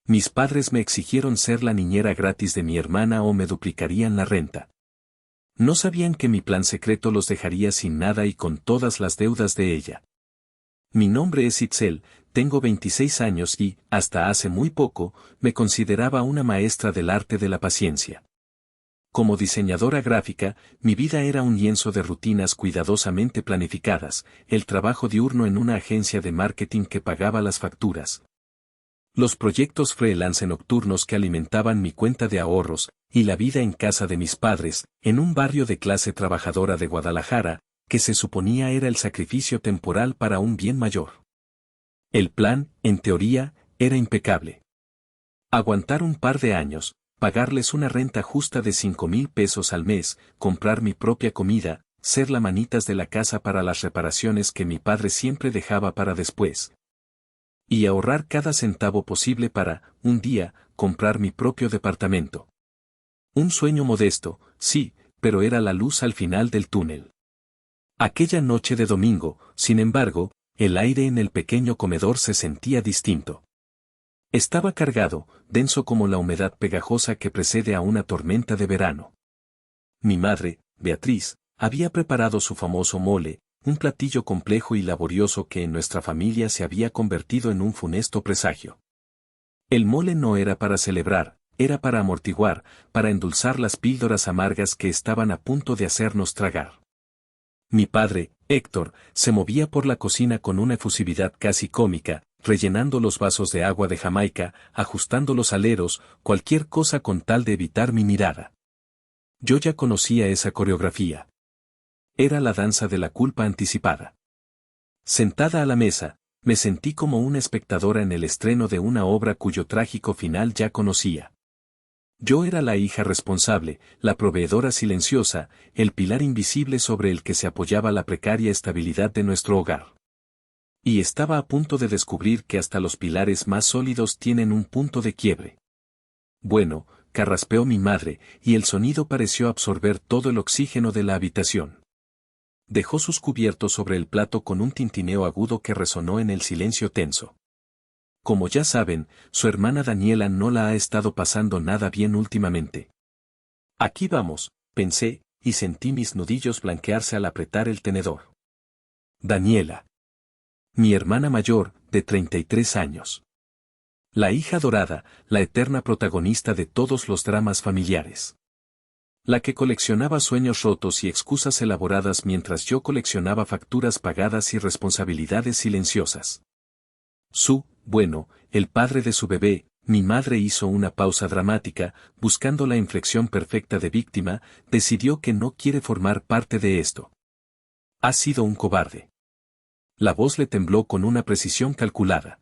Mis padres me exigieron ser la niñera gratis de mi hermana o me duplicarían la renta. No sabían que mi plan secreto los dejaría sin nada y con todas las deudas de ella. Mi nombre es Itzel, tengo 26 años y, hasta hace muy poco, me consideraba una maestra del arte de la paciencia. Como diseñadora gráfica, mi vida era un lienzo de rutinas cuidadosamente planificadas, el trabajo diurno en una agencia de marketing que pagaba las facturas, los proyectos freelance nocturnos que alimentaban mi cuenta de ahorros, y la vida en casa de mis padres, en un barrio de clase trabajadora de Guadalajara, que se suponía era el sacrificio temporal para un bien mayor. El plan, en teoría, era impecable. Aguantar un par de años, pagarles una renta justa de 5,000 pesos al mes, comprar mi propia comida, ser la manitas de la casa para las reparaciones que mi padre siempre dejaba para después. Y ahorrar cada centavo posible para, un día, comprar mi propio departamento. Un sueño modesto, sí, pero era la luz al final del túnel. Aquella noche de domingo, sin embargo, el aire en el pequeño comedor se sentía distinto. Estaba cargado, denso como la humedad pegajosa que precede a una tormenta de verano. Mi madre, Beatriz, había preparado su famoso mole, un platillo complejo y laborioso que en nuestra familia se había convertido en un funesto presagio. El mole no era para celebrar, era para amortiguar, para endulzar las píldoras amargas que estaban a punto de hacernos tragar. Mi padre, Héctor, se movía por la cocina con una efusividad casi cómica, rellenando los vasos de agua de Jamaica, ajustando los aleros, cualquier cosa con tal de evitar mi mirada. Yo ya conocía esa coreografía. Era la danza de la culpa anticipada. Sentada a la mesa, me sentí como una espectadora en el estreno de una obra cuyo trágico final ya conocía. Yo era la hija responsable, la proveedora silenciosa, el pilar invisible sobre el que se apoyaba la precaria estabilidad de nuestro hogar. Y estaba a punto de descubrir que hasta los pilares más sólidos tienen un punto de quiebre. Bueno, carraspeó mi madre, y el sonido pareció absorber todo el oxígeno de la habitación. Dejó sus cubiertos sobre el plato con un tintineo agudo que resonó en el silencio tenso. Como ya saben, su hermana Daniela no la ha estado pasando nada bien últimamente. Aquí vamos, pensé, y sentí mis nudillos blanquearse al apretar el tenedor. Daniela. Mi hermana mayor, de 33 años. La hija dorada, la eterna protagonista de todos los dramas familiares. La que coleccionaba sueños rotos y excusas elaboradas mientras yo coleccionaba facturas pagadas y responsabilidades silenciosas. Bueno, el padre de su bebé, mi madre hizo una pausa dramática, buscando la inflexión perfecta de víctima, decidió que no quiere formar parte de esto. Ha sido un cobarde. La voz le tembló con una precisión calculada.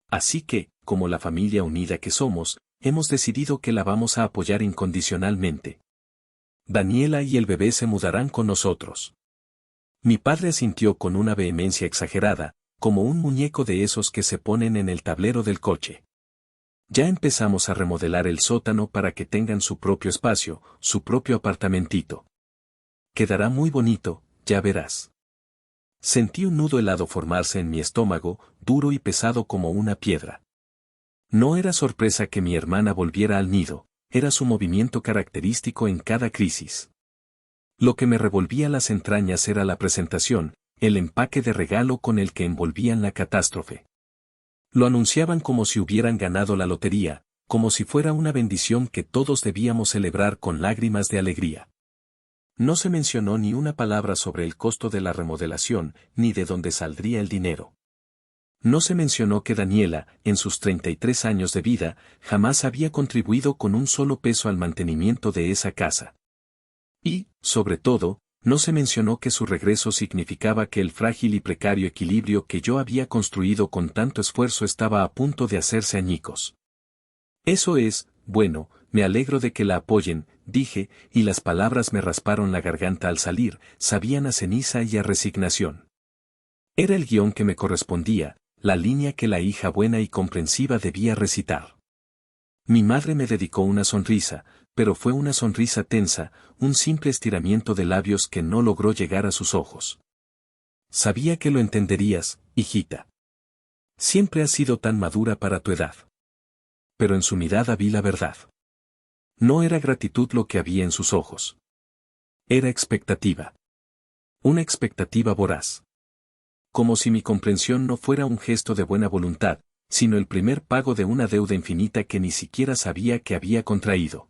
Así que, como la familia unida que somos, hemos decidido que la vamos a apoyar incondicionalmente. Daniela y el bebé se mudarán con nosotros. Mi padre asintió con una vehemencia exagerada, como un muñeco de esos que se ponen en el tablero del coche. Ya empezamos a remodelar el sótano para que tengan su propio espacio, su propio apartamentito. Quedará muy bonito, ya verás. Sentí un nudo helado formarse en mi estómago, duro y pesado como una piedra. No era sorpresa que mi hermana volviera al nido, era su movimiento característico en cada crisis. Lo que me revolvía las entrañas era la presentación, el empaque de regalo con el que envolvían la catástrofe. Lo anunciaban como si hubieran ganado la lotería, como si fuera una bendición que todos debíamos celebrar con lágrimas de alegría. No se mencionó ni una palabra sobre el costo de la remodelación, ni de dónde saldría el dinero. No se mencionó que Daniela, en sus 33 años de vida, jamás había contribuido con un solo peso al mantenimiento de esa casa. Y, sobre todo, no se mencionó que su regreso significaba que el frágil y precario equilibrio que yo había construido con tanto esfuerzo estaba a punto de hacerse añicos. Eso es, bueno, me alegro de que la apoyen, dije, y las palabras me rasparon la garganta al salir, sabían a ceniza y a resignación. Era el guión que me correspondía, la línea que la hija buena y comprensiva debía recitar. Mi madre me dedicó una sonrisa, pero fue una sonrisa tensa, un simple estiramiento de labios que no logró llegar a sus ojos. Sabía que lo entenderías, hijita. Siempre has sido tan madura para tu edad. pero en su mirada vi la verdad. No era gratitud lo que había en sus ojos. Era expectativa. Una expectativa voraz. Como si mi comprensión no fuera un gesto de buena voluntad, sino el primer pago de una deuda infinita que ni siquiera sabía que había contraído.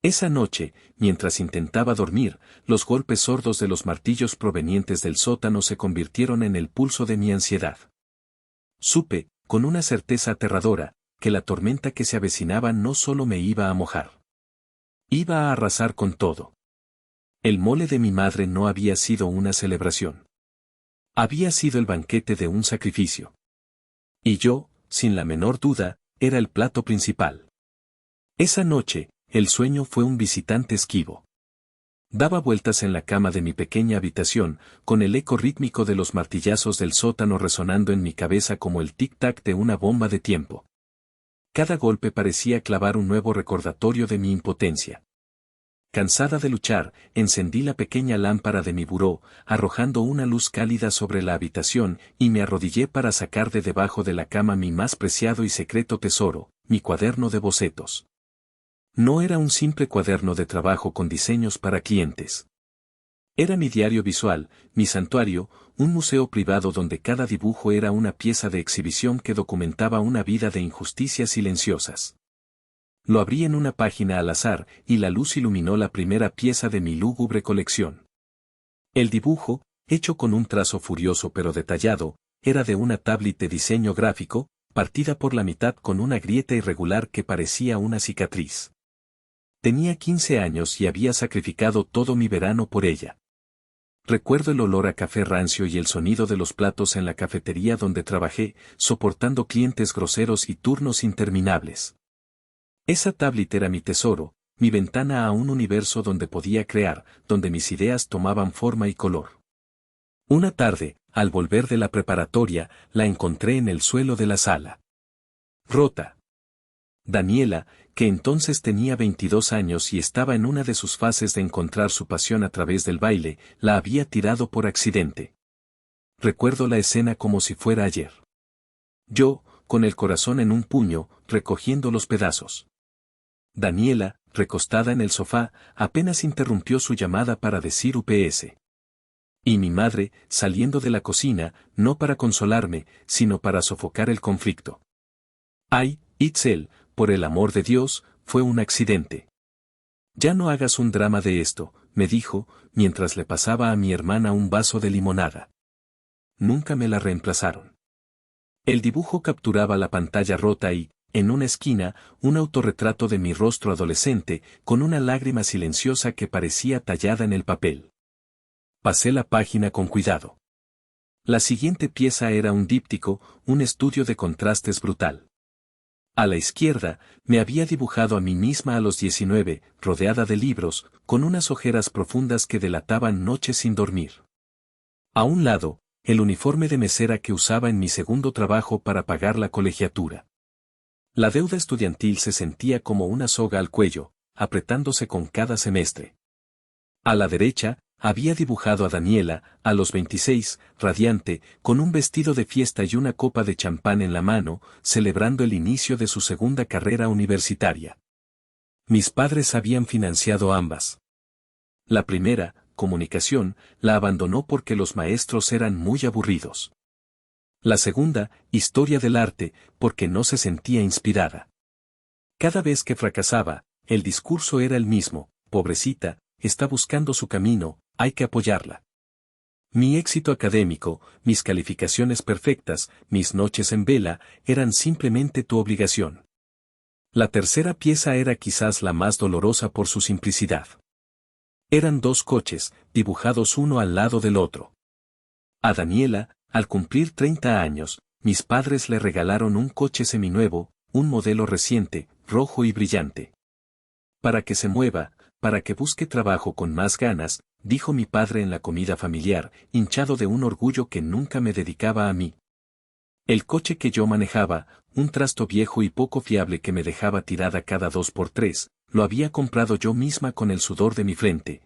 Esa noche, mientras intentaba dormir, los golpes sordos de los martillos provenientes del sótano se convirtieron en el pulso de mi ansiedad. Supe, con una certeza aterradora, que la tormenta que se avecinaba no solo me iba a mojar. Iba a arrasar con todo. El mole de mi madre no había sido una celebración. Había sido el banquete de un sacrificio. Y yo, sin la menor duda, era el plato principal. Esa noche, el sueño fue un visitante esquivo. Daba vueltas en la cama de mi pequeña habitación, con el eco rítmico de los martillazos del sótano resonando en mi cabeza como el tic-tac de una bomba de tiempo. Cada golpe parecía clavar un nuevo recordatorio de mi impotencia. Cansada de luchar, encendí la pequeña lámpara de mi buró, arrojando una luz cálida sobre la habitación, y me arrodillé para sacar de debajo de la cama mi más preciado y secreto tesoro, mi cuaderno de bocetos. No era un simple cuaderno de trabajo con diseños para clientes. Era mi diario visual, mi santuario, un museo privado donde cada dibujo era una pieza de exhibición que documentaba una vida de injusticias silenciosas. Lo abrí en una página al azar, y la luz iluminó la primera pieza de mi lúgubre colección. El dibujo, hecho con un trazo furioso pero detallado, era de una tablet de diseño gráfico, partida por la mitad con una grieta irregular que parecía una cicatriz. Tenía 15 años y había sacrificado todo mi verano por ella. Recuerdo el olor a café rancio y el sonido de los platos en la cafetería donde trabajé, soportando clientes groseros y turnos interminables. Esa tablet era mi tesoro, mi ventana a un universo donde podía crear, donde mis ideas tomaban forma y color. Una tarde, al volver de la preparatoria, la encontré en el suelo de la sala. Rota. Daniela, que entonces tenía 22 años y estaba en una de sus fases de encontrar su pasión a través del baile, la había tirado por accidente. Recuerdo la escena como si fuera ayer. Yo, con el corazón en un puño, recogiendo los pedazos. Daniela, recostada en el sofá, apenas interrumpió su llamada para decir UPS. Y mi madre, saliendo de la cocina, no para consolarme, sino para sofocar el conflicto. Ay, Itzel, por el amor de Dios, fue un accidente. Ya no hagas un drama de esto, me dijo, mientras le pasaba a mi hermana un vaso de limonada. Nunca me la reemplazaron. El dibujo capturaba la pantalla rota y, en una esquina, un autorretrato de mi rostro adolescente, con una lágrima silenciosa que parecía tallada en el papel. Pasé la página con cuidado. La siguiente pieza era un díptico, un estudio de contrastes brutal. A la izquierda, me había dibujado a mí misma a los 19, rodeada de libros, con unas ojeras profundas que delataban noches sin dormir. A un lado, el uniforme de mesera que usaba en mi segundo trabajo para pagar la colegiatura. La deuda estudiantil se sentía como una soga al cuello, apretándose con cada semestre. A la derecha, había dibujado a Daniela, a los 26, radiante, con un vestido de fiesta y una copa de champán en la mano, celebrando el inicio de su segunda carrera universitaria. Mis padres habían financiado ambas. La primera, comunicación, la abandonó porque los maestros eran muy aburridos. La segunda, historia del arte, porque no se sentía inspirada. Cada vez que fracasaba, el discurso era el mismo: pobrecita, está buscando su camino, hay que apoyarla. Mi éxito académico, mis calificaciones perfectas, mis noches en vela, eran simplemente tu obligación. La tercera pieza era quizás la más dolorosa por su simplicidad. Eran dos coches, dibujados uno al lado del otro. A Daniela, al cumplir 30 años, mis padres le regalaron un coche seminuevo, un modelo reciente, rojo y brillante. Para que se mueva, para que busque trabajo con más ganas, dijo mi padre en la comida familiar, hinchado de un orgullo que nunca me dedicaba a mí. El coche que yo manejaba, un trasto viejo y poco fiable que me dejaba tirada cada 2 por 3, lo había comprado yo misma con el sudor de mi frente.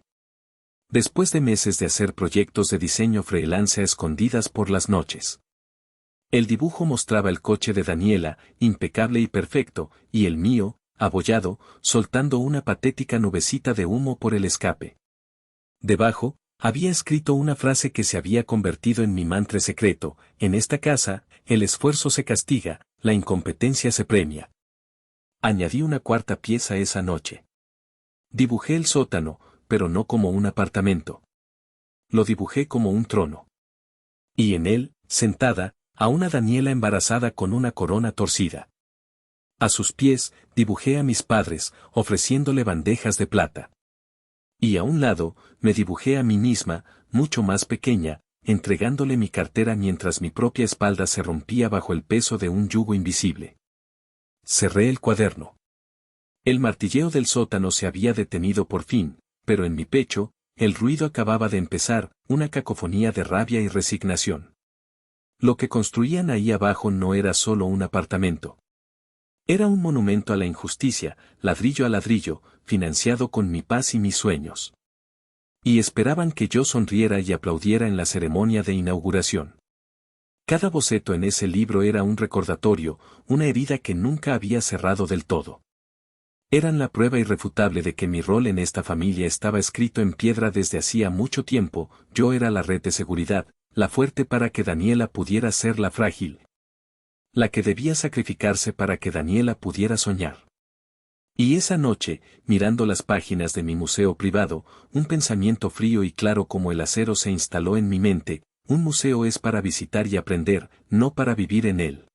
Después de meses de hacer proyectos de diseño freelance a escondidas por las noches. El dibujo mostraba el coche de Daniela, impecable y perfecto, y el mío, abollado, soltando una patética nubecita de humo por el escape. Debajo, había escrito una frase que se había convertido en mi mantra secreto: en esta casa, el esfuerzo se castiga, la incompetencia se premia. Añadí una cuarta pieza esa noche. Dibujé el sótano, pero no como un apartamento. Lo dibujé como un trono. Y en él, sentada, a una Daniela embarazada con una corona torcida. A sus pies, dibujé a mis padres, ofreciéndole bandejas de plata. Y a un lado, me dibujé a mí misma, mucho más pequeña, entregándole mi cartera mientras mi propia espalda se rompía bajo el peso de un yugo invisible. Cerré el cuaderno. El martilleo del sótano se había detenido por fin, pero en mi pecho, el ruido acababa de empezar, una cacofonía de rabia y resignación. Lo que construían ahí abajo no era solo un apartamento. Era un monumento a la injusticia, ladrillo a ladrillo, financiado con mi paz y mis sueños. Y esperaban que yo sonriera y aplaudiera en la ceremonia de inauguración. Cada boceto en ese libro era un recordatorio, una herida que nunca había cerrado del todo. Eran la prueba irrefutable de que mi rol en esta familia estaba escrito en piedra desde hacía mucho tiempo. Yo era la red de seguridad, la fuerte para que Daniela pudiera ser la frágil. La que debía sacrificarse para que Daniela pudiera soñar. Y esa noche, mirando las páginas de mi museo privado, un pensamiento frío y claro como el acero se instaló en mi mente: un museo es para visitar y aprender, no para vivir en él.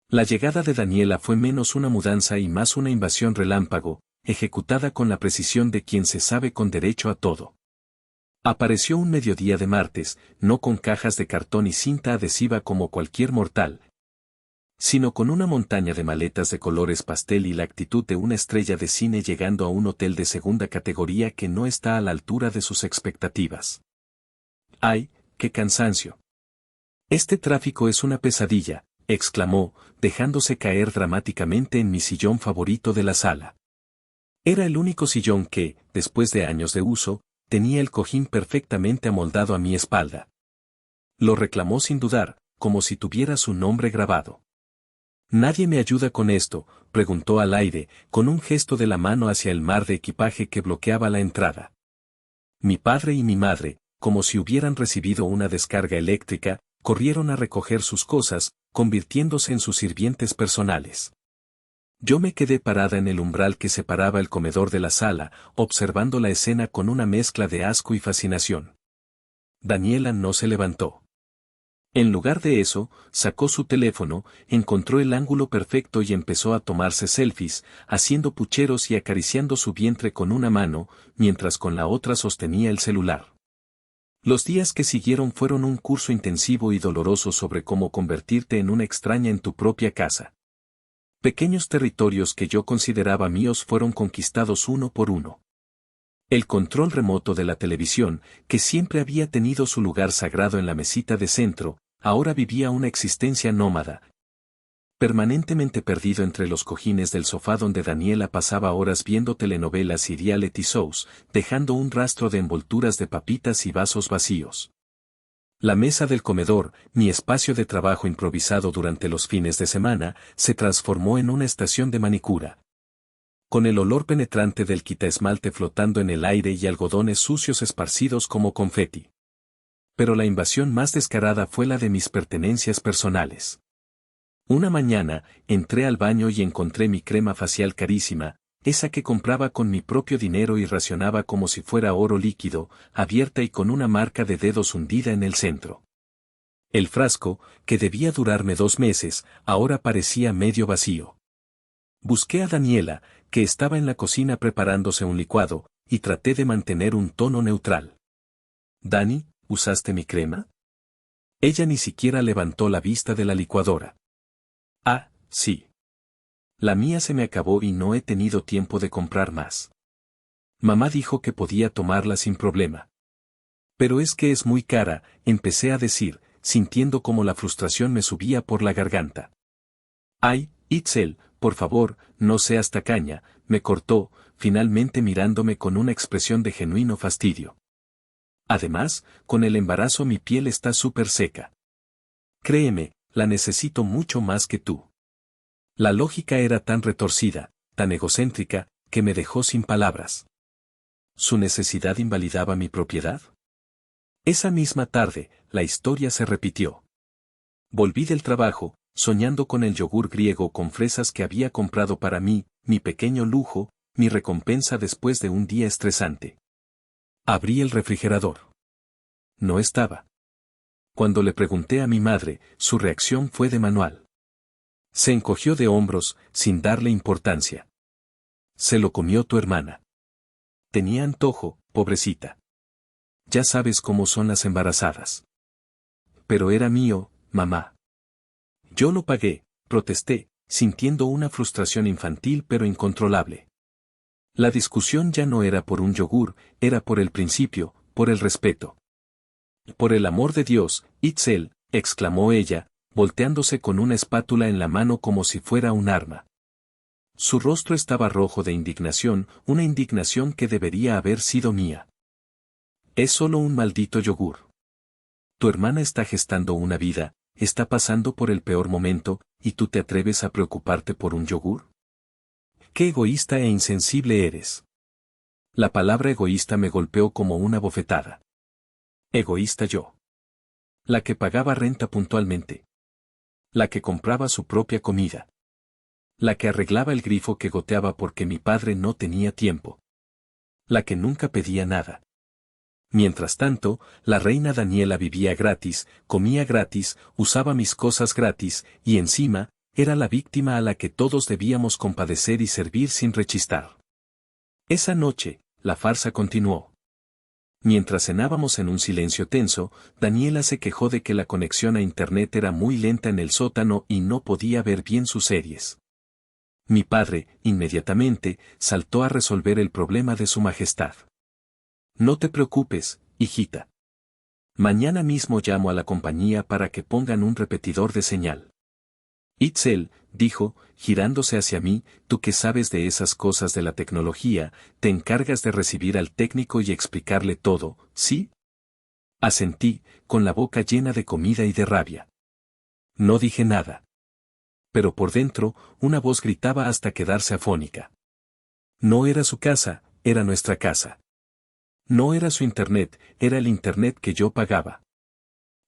La llegada de Daniela fue menos una mudanza y más una invasión relámpago, ejecutada con la precisión de quien se sabe con derecho a todo. Apareció un mediodía de martes, no con cajas de cartón y cinta adhesiva como cualquier mortal, sino con una montaña de maletas de colores pastel y la actitud de una estrella de cine llegando a un hotel de segunda categoría que no está a la altura de sus expectativas. ¡Ay, qué cansancio! Este tráfico es una pesadilla, exclamó, dejándose caer dramáticamente en mi sillón favorito de la sala. Era el único sillón que, después de años de uso, tenía el cojín perfectamente amoldado a mi espalda. Lo reclamó sin dudar, como si tuviera su nombre grabado. «¿Nadie me ayuda con esto?», preguntó al aire, con un gesto de la mano hacia el mar de equipaje que bloqueaba la entrada. Mi padre y mi madre, como si hubieran recibido una descarga eléctrica, corrieron a recoger sus cosas, convirtiéndose en sus sirvientes personales. Yo me quedé parada en el umbral que separaba el comedor de la sala, observando la escena con una mezcla de asco y fascinación. Daniela no se levantó. En lugar de eso, sacó su teléfono, encontró el ángulo perfecto y empezó a tomarse selfies, haciendo pucheros y acariciando su vientre con una mano, mientras con la otra sostenía el celular. Los días que siguieron fueron un curso intensivo y doloroso sobre cómo convertirte en una extraña en tu propia casa. Pequeños territorios que yo consideraba míos fueron conquistados uno por uno. El control remoto de la televisión, que siempre había tenido su lugar sagrado en la mesita de centro, ahora vivía una existencia nómada. Permanentemente perdido entre los cojines del sofá donde Daniela pasaba horas viendo telenovelas y reality shows, dejando un rastro de envolturas de papitas y vasos vacíos. La mesa del comedor, mi espacio de trabajo improvisado durante los fines de semana, se transformó en una estación de manicura. Con el olor penetrante del quitaesmalte flotando en el aire y algodones sucios esparcidos como confeti. Pero la invasión más descarada fue la de mis pertenencias personales. Una mañana, entré al baño y encontré mi crema facial carísima, esa que compraba con mi propio dinero y racionaba como si fuera oro líquido, abierta y con una marca de dedos hundida en el centro. El frasco, que debía durarme 2 meses, ahora parecía medio vacío. Busqué a Daniela, que estaba en la cocina preparándose un licuado, y traté de mantener un tono neutral. «Dani, ¿usaste mi crema?». Ella ni siquiera levantó la vista de la licuadora. «Ah, sí. La mía se me acabó y no he tenido tiempo de comprar más. Mamá dijo que podía tomarla sin problema». «Pero es que es muy cara», empecé a decir, sintiendo como la frustración me subía por la garganta. «Ay, Itzel, por favor, no seas tacaña», me cortó, finalmente mirándome con una expresión de genuino fastidio. «Además, con el embarazo mi piel está súper seca. Créeme, la necesito mucho más que tú. La lógica era tan retorcida, tan egocéntrica, que me dejó sin palabras. ¿Su necesidad invalidaba mi propiedad? Esa misma tarde, la historia se repitió. Volví del trabajo, soñando con el yogur griego con fresas que había comprado para mí, mi pequeño lujo, mi recompensa después de un día estresante. Abrí el refrigerador. No estaba. Cuando le pregunté a mi madre, su reacción fue de manual. Se encogió de hombros, sin darle importancia. Se lo comió tu hermana. Tenía antojo, pobrecita. Ya sabes cómo son las embarazadas. Pero era mío, mamá. Yo lo pagué, protesté, sintiendo una frustración infantil pero incontrolable. La discusión ya no era por un yogur, era por el principio, por el respeto. Por el amor de Dios, Itzel, exclamó ella, volteándose con una espátula en la mano como si fuera un arma. Su rostro estaba rojo de indignación, una indignación que debería haber sido mía. Es solo un maldito yogur. Tu hermana está gestando una vida, está pasando por el peor momento, ¿y tú te atreves a preocuparte por un yogur? ¡Qué egoísta e insensible eres! La palabra egoísta me golpeó como una bofetada. Egoísta yo. La que pagaba renta puntualmente. La que compraba su propia comida. La que arreglaba el grifo que goteaba porque mi padre no tenía tiempo. La que nunca pedía nada. Mientras tanto, la reina Daniela vivía gratis, comía gratis, usaba mis cosas gratis, y encima, era la víctima a la que todos debíamos compadecer y servir sin rechistar. Esa noche, la farsa continuó. Mientras cenábamos en un silencio tenso, Daniela se quejó de que la conexión a internet era muy lenta en el sótano y no podía ver bien sus series. Mi padre, inmediatamente, saltó a resolver el problema de su majestad. No te preocupes, hijita. Mañana mismo llamo a la compañía para que pongan un repetidor de señal. Itzel, dijo, girándose hacia mí, tú que sabes de esas cosas de la tecnología, te encargas de recibir al técnico y explicarle todo, ¿sí? Asentí, con la boca llena de comida y de rabia. No dije nada. Pero por dentro, una voz gritaba hasta quedarse afónica. No era su casa, era nuestra casa. No era su internet, era el internet que yo pagaba.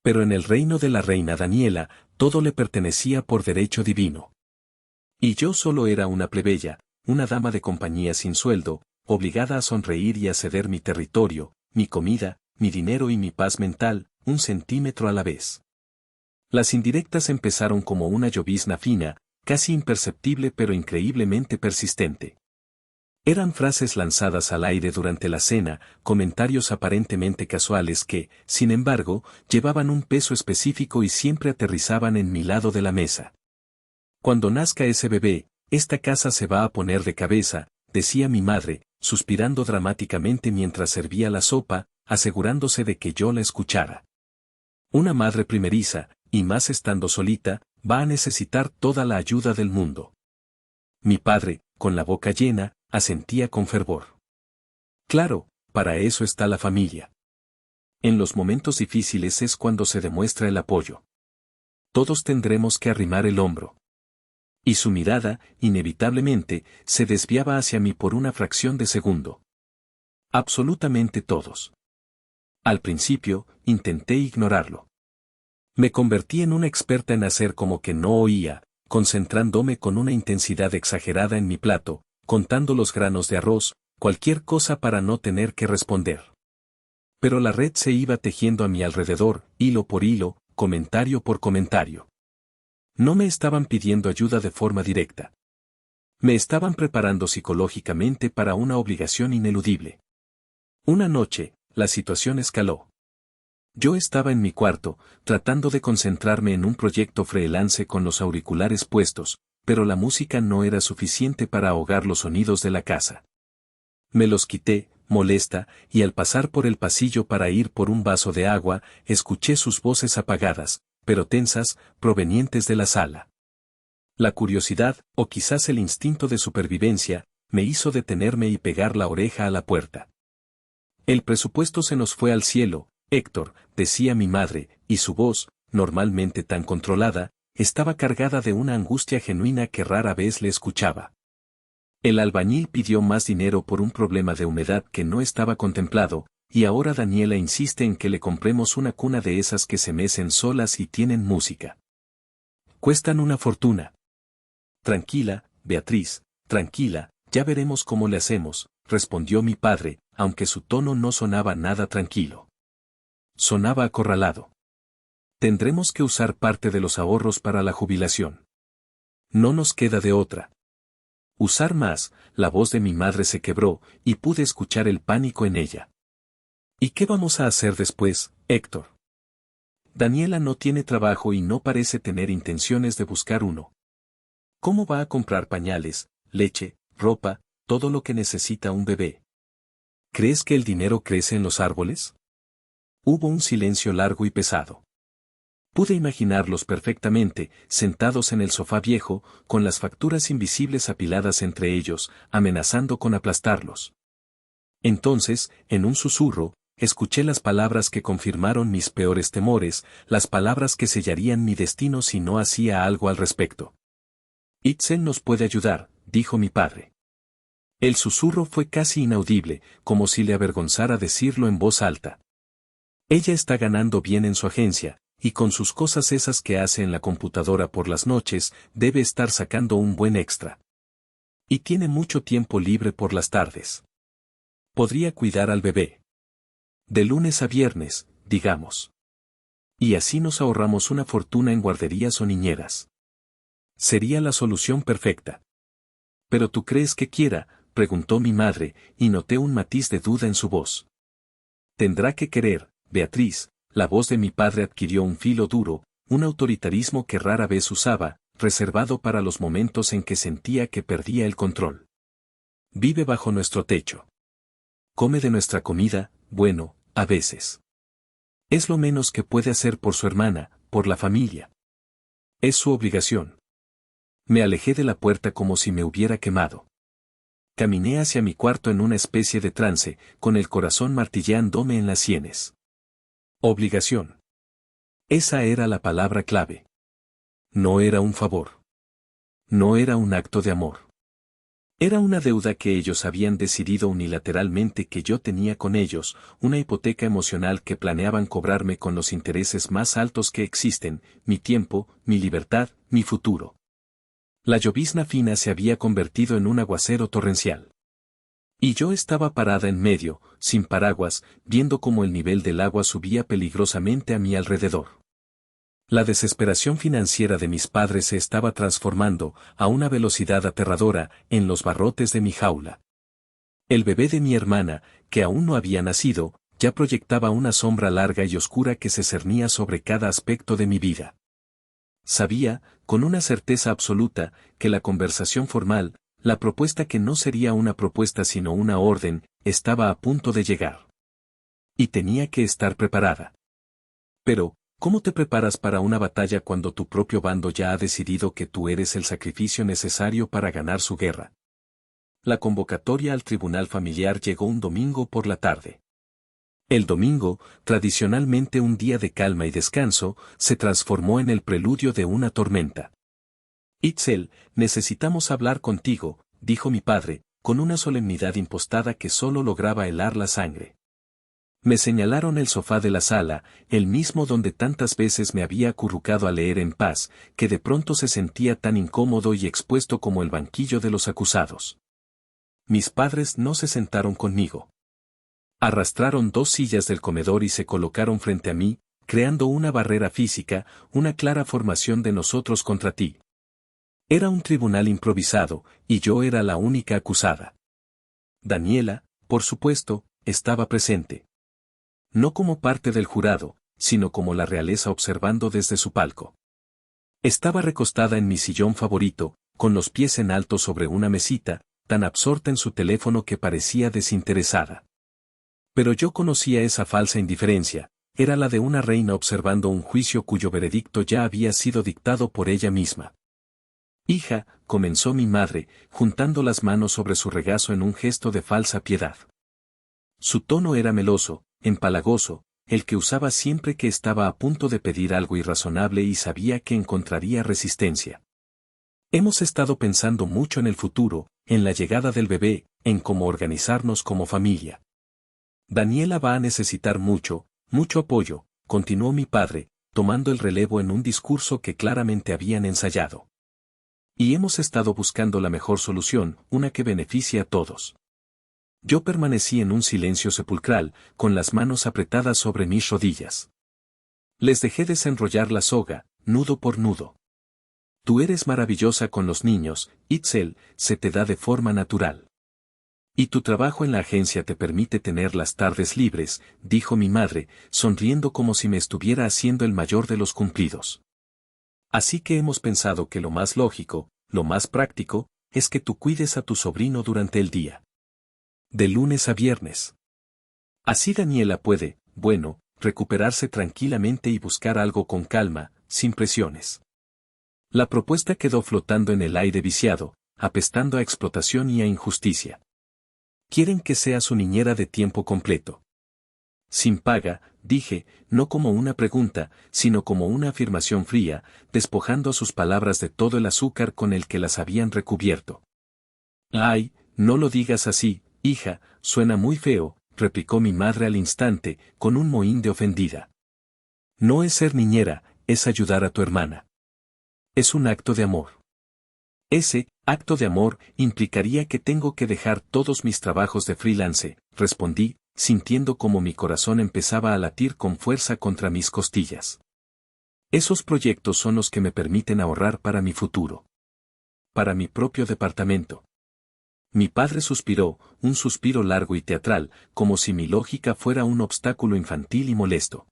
Pero en el reino de la reina Daniela, todo le pertenecía por derecho divino. Y yo solo era una plebeya, una dama de compañía sin sueldo, obligada a sonreír y a ceder mi territorio, mi comida, mi dinero y mi paz mental, 1 centímetro a la vez. Las indirectas empezaron como una llovizna fina, casi imperceptible pero increíblemente persistente. Eran frases lanzadas al aire durante la cena, comentarios aparentemente casuales que, sin embargo, llevaban un peso específico y siempre aterrizaban en mi lado de la mesa. Cuando nazca ese bebé, esta casa se va a poner de cabeza, decía mi madre, suspirando dramáticamente mientras servía la sopa, asegurándose de que yo la escuchara. Una madre primeriza, y más estando solita, va a necesitar toda la ayuda del mundo. Mi padre, con la boca llena, asentía con fervor. Claro, para eso está la familia. En los momentos difíciles es cuando se demuestra el apoyo. Todos tendremos que arrimar el hombro. Y su mirada, inevitablemente, se desviaba hacia mí por una fracción de segundo. Absolutamente todos. Al principio, intenté ignorarlo. Me convertí en una experta en hacer como que no oía, concentrándome con una intensidad exagerada en mi plato, contando los granos de arroz, cualquier cosa para no tener que responder. Pero la red se iba tejiendo a mi alrededor, hilo por hilo, comentario por comentario. No me estaban pidiendo ayuda de forma directa. Me estaban preparando psicológicamente para una obligación ineludible. Una noche, la situación escaló. Yo estaba en mi cuarto, tratando de concentrarme en un proyecto freelance con los auriculares puestos, pero la música no era suficiente para ahogar los sonidos de la casa. Me los quité, molesta, y al pasar por el pasillo para ir por un vaso de agua, escuché sus voces apagadas, pero tensas, provenientes de la sala. La curiosidad, o quizás el instinto de supervivencia, me hizo detenerme y pegar la oreja a la puerta. El presupuesto se nos fue al cielo, Héctor, decía mi madre, y su voz, normalmente tan controlada, estaba cargada de una angustia genuina que rara vez le escuchaba. El albañil pidió más dinero por un problema de humedad que no estaba contemplado, y ahora Daniela insiste en que le compremos una cuna de esas que se mecen solas y tienen música. Cuestan una fortuna. Tranquila, Beatriz, tranquila, ya veremos cómo le hacemos, respondió mi padre, aunque su tono no sonaba nada tranquilo. Sonaba acorralado. Tendremos que usar parte de los ahorros para la jubilación. No nos queda de otra. Usar más, la voz de mi madre se quebró, y pude escuchar el pánico en ella. ¿Y qué vamos a hacer después, Héctor? Daniela no tiene trabajo y no parece tener intenciones de buscar uno. ¿Cómo va a comprar pañales, leche, ropa, todo lo que necesita un bebé? ¿Crees que el dinero crece en los árboles? Hubo un silencio largo y pesado. Pude imaginarlos perfectamente, sentados en el sofá viejo, con las facturas invisibles apiladas entre ellos, amenazando con aplastarlos. Entonces, en un susurro, escuché las palabras que confirmaron mis peores temores, las palabras que sellarían mi destino si no hacía algo al respecto. Itzel nos puede ayudar, dijo mi padre. El susurro fue casi inaudible, como si le avergonzara decirlo en voz alta. Ella está ganando bien en su agencia, y con sus cosas esas que hace en la computadora por las noches, debe estar sacando un buen extra. Y tiene mucho tiempo libre por las tardes. Podría cuidar al bebé. De lunes a viernes, digamos. Y así nos ahorramos una fortuna en guarderías o niñeras. Sería la solución perfecta. ¿Pero tú crees que quiera?, preguntó mi madre, y noté un matiz de duda en su voz. Tendrá que querer, Beatriz. La voz de mi padre adquirió un filo duro, un autoritarismo que rara vez usaba, reservado para los momentos en que sentía que perdía el control. Vive bajo nuestro techo. Come de nuestra comida, bueno, a veces. Es lo menos que puede hacer por su hermana, por la familia. Es su obligación. Me alejé de la puerta como si me hubiera quemado. Caminé hacia mi cuarto en una especie de trance, con el corazón martilleándome en las sienes. Obligación. Esa era la palabra clave. No era un favor. No era un acto de amor. Era una deuda que ellos habían decidido unilateralmente que yo tenía con ellos, una hipoteca emocional que planeaban cobrarme con los intereses más altos que existen, mi tiempo, mi libertad, mi futuro. La llovizna fina se había convertido en un aguacero torrencial. Y yo estaba parada en medio, sin paraguas, viendo cómo el nivel del agua subía peligrosamente a mi alrededor. La desesperación financiera de mis padres se estaba transformando, a una velocidad aterradora, en los barrotes de mi jaula. El bebé de mi hermana, que aún no había nacido, ya proyectaba una sombra larga y oscura que se cernía sobre cada aspecto de mi vida. Sabía, con una certeza absoluta, que la conversación formal, la propuesta que no sería una propuesta sino una orden, estaba a punto de llegar. Y tenía que estar preparada. Pero, ¿cómo te preparas para una batalla cuando tu propio bando ya ha decidido que tú eres el sacrificio necesario para ganar su guerra? La convocatoria al tribunal familiar llegó un domingo por la tarde. El domingo, tradicionalmente un día de calma y descanso, se transformó en el preludio de una tormenta. Itzel, necesitamos hablar contigo, dijo mi padre, con una solemnidad impostada que solo lograba helar la sangre. Me señalaron el sofá de la sala, el mismo donde tantas veces me había acurrucado a leer en paz, que de pronto se sentía tan incómodo y expuesto como el banquillo de los acusados. Mis padres no se sentaron conmigo. Arrastraron 2 sillas del comedor y se colocaron frente a mí, creando una barrera física, una clara formación de nosotros contra ti. Era un tribunal improvisado, y yo era la única acusada. Daniela, por supuesto, estaba presente. No como parte del jurado, sino como la realeza observando desde su palco. Estaba recostada en mi sillón favorito, con los pies en alto sobre una mesita, tan absorta en su teléfono que parecía desinteresada. Pero yo conocía esa falsa indiferencia, era la de una reina observando un juicio cuyo veredicto ya había sido dictado por ella misma. Hija, comenzó mi madre, juntando las manos sobre su regazo en un gesto de falsa piedad. Su tono era meloso, empalagoso, el que usaba siempre que estaba a punto de pedir algo irrazonable y sabía que encontraría resistencia. Hemos estado pensando mucho en el futuro, en la llegada del bebé, en cómo organizarnos como familia. Daniela va a necesitar mucho apoyo, continuó mi padre, tomando el relevo en un discurso que claramente habían ensayado. Y hemos estado buscando la mejor solución, una que beneficie a todos. Yo permanecí en un silencio sepulcral, con las manos apretadas sobre mis rodillas. Les dejé desenrollar la soga, nudo por nudo. Tú eres maravillosa con los niños, Itzel, se te da de forma natural. Y tu trabajo en la agencia te permite tener las tardes libres, dijo mi madre, sonriendo como si me estuviera haciendo el mayor de los cumplidos. Así que hemos pensado que lo más lógico, lo más práctico, es que tú cuides a tu sobrino durante el día. De lunes a viernes. Así Daniela puede, bueno, recuperarse tranquilamente y buscar algo con calma, sin presiones. La propuesta quedó flotando en el aire viciado, apestando a explotación y a injusticia. Quieren que sea su niñera de tiempo completo. Sin paga, dije, no como una pregunta, sino como una afirmación fría, despojando a sus palabras de todo el azúcar con el que las habían recubierto. Ay, no lo digas así, hija, suena muy feo, replicó mi madre al instante, con un mohín de ofendida. No es ser niñera, es ayudar a tu hermana. Es un acto de amor. Ese acto de amor implicaría que tengo que dejar todos mis trabajos de freelance, respondí, sintiendo como mi corazón empezaba a latir con fuerza contra mis costillas. Esos proyectos son los que me permiten ahorrar para mi futuro. Para mi propio departamento. Mi padre suspiró, un suspiro largo y teatral, como si mi lógica fuera un obstáculo infantil y molesto.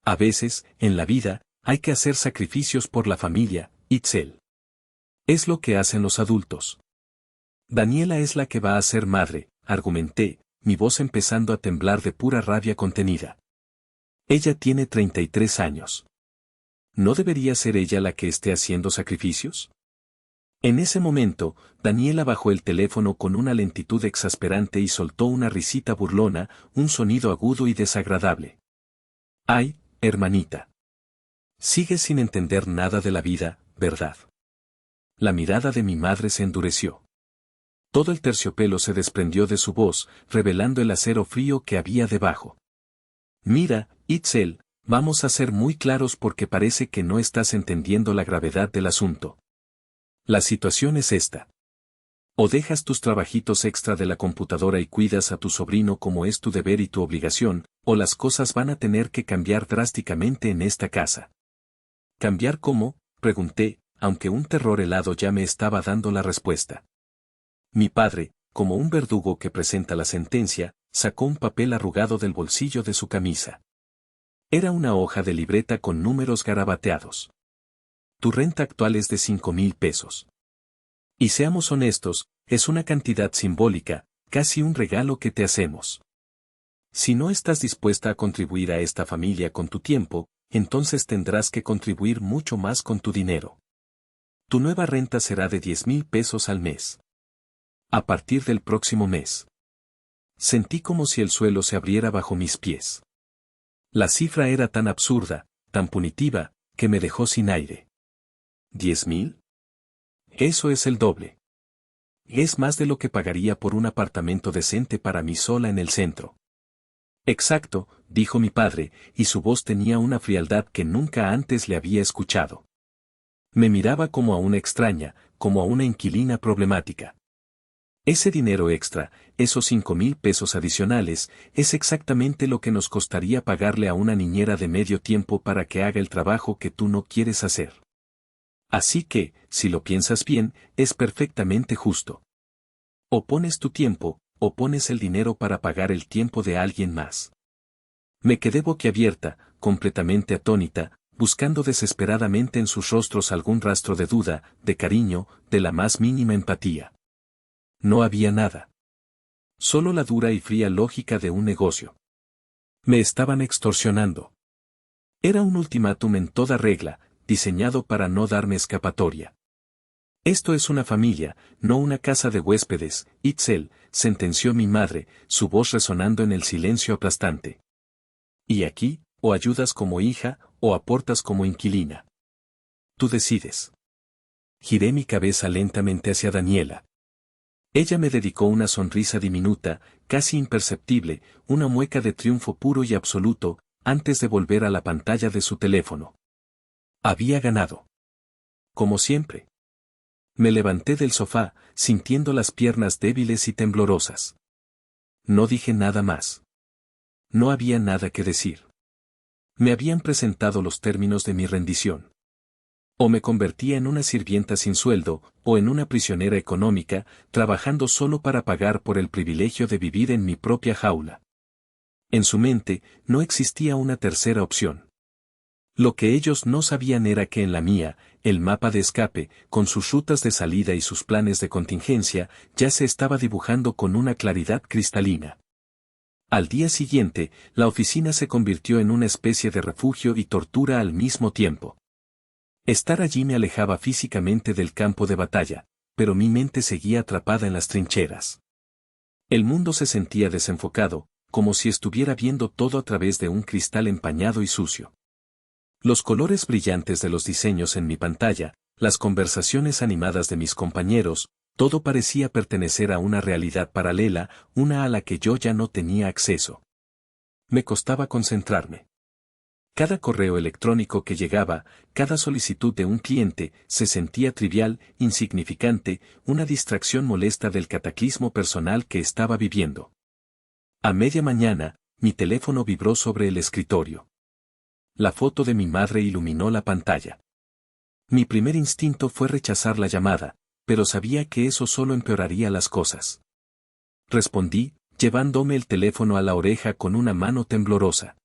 A veces, en la vida, hay que hacer sacrificios por la familia, Itzel. Es lo que hacen los adultos. Daniela es la que va a ser madre, argumenté, mi voz empezando a temblar de pura rabia contenida. Ella tiene 33 años. ¿No debería ser ella la que esté haciendo sacrificios? En ese momento, Daniela bajó el teléfono con una lentitud exasperante y soltó una risita burlona, un sonido agudo y desagradable. Ay, hermanita. Sigues sin entender nada de la vida, ¿verdad? La mirada de mi madre se endureció. Todo el terciopelo se desprendió de su voz, revelando el acero frío que había debajo. Mira, Itzel, vamos a ser muy claros porque parece que no estás entendiendo la gravedad del asunto. La situación es esta. O dejas tus trabajitos extra de la computadora y cuidas a tu sobrino como es tu deber y tu obligación, o las cosas van a tener que cambiar drásticamente en esta casa. ¿Cambiar cómo?, pregunté, aunque un terror helado ya me estaba dando la respuesta. Mi padre, como un verdugo que presenta la sentencia, sacó un papel arrugado del bolsillo de su camisa. Era una hoja de libreta con números garabateados. Tu renta actual es de 5,000 pesos. Y seamos honestos, es una cantidad simbólica, casi un regalo que te hacemos. Si no estás dispuesta a contribuir a esta familia con tu tiempo, entonces tendrás que contribuir mucho más con tu dinero. Tu nueva renta será de 10,000 pesos al mes. A partir del próximo mes. Sentí como si el suelo se abriera bajo mis pies. La cifra era tan absurda, tan punitiva, que me dejó sin aire. ¿10,000? Eso es el doble. Es más de lo que pagaría por un apartamento decente para mí sola en el centro. Exacto, dijo mi padre, y su voz tenía una frialdad que nunca antes le había escuchado. Me miraba como a una extraña, como a una inquilina problemática. Ese dinero extra, esos 5,000 pesos adicionales, es exactamente lo que nos costaría pagarle a una niñera de medio tiempo para que haga el trabajo que tú no quieres hacer. Así que, si lo piensas bien, es perfectamente justo. O pones tu tiempo, o pones el dinero para pagar el tiempo de alguien más. Me quedé boquiabierta, completamente atónita, buscando desesperadamente en sus rostros algún rastro de duda, de cariño, de la más mínima empatía. No había nada. Solo la dura y fría lógica de un negocio. Me estaban extorsionando. Era un ultimátum en toda regla, diseñado para no darme escapatoria. Esto es una familia, no una casa de huéspedes, Itzel, sentenció mi madre, su voz resonando en el silencio aplastante. Y aquí, o ayudas como hija, o aportas como inquilina. Tú decides. Giré mi cabeza lentamente hacia Daniela. Ella me dedicó una sonrisa diminuta, casi imperceptible, una mueca de triunfo puro y absoluto, antes de volver a la pantalla de su teléfono. Había ganado. Como siempre. Me levanté del sofá, sintiendo las piernas débiles y temblorosas. No dije nada más. No había nada que decir. Me habían presentado los términos de mi rendición. O me convertía en una sirvienta sin sueldo, o en una prisionera económica, trabajando solo para pagar por el privilegio de vivir en mi propia jaula. En su mente, no existía una tercera opción. Lo que ellos no sabían era que en la mía, el mapa de escape, con sus rutas de salida y sus planes de contingencia, ya se estaba dibujando con una claridad cristalina. Al día siguiente, la oficina se convirtió en una especie de refugio y tortura al mismo tiempo. Estar allí me alejaba físicamente del campo de batalla, pero mi mente seguía atrapada en las trincheras. El mundo se sentía desenfocado, como si estuviera viendo todo a través de un cristal empañado y sucio. Los colores brillantes de los diseños en mi pantalla, las conversaciones animadas de mis compañeros, todo parecía pertenecer a una realidad paralela, una a la que yo ya no tenía acceso. Me costaba concentrarme. Cada correo electrónico que llegaba, cada solicitud de un cliente, se sentía trivial, insignificante, una distracción molesta del cataclismo personal que estaba viviendo. A media mañana, mi teléfono vibró sobre el escritorio. La foto de mi madre iluminó la pantalla. Mi primer instinto fue rechazar la llamada, pero sabía que eso solo empeoraría las cosas. Respondí, llevándome el teléfono a la oreja con una mano temblorosa.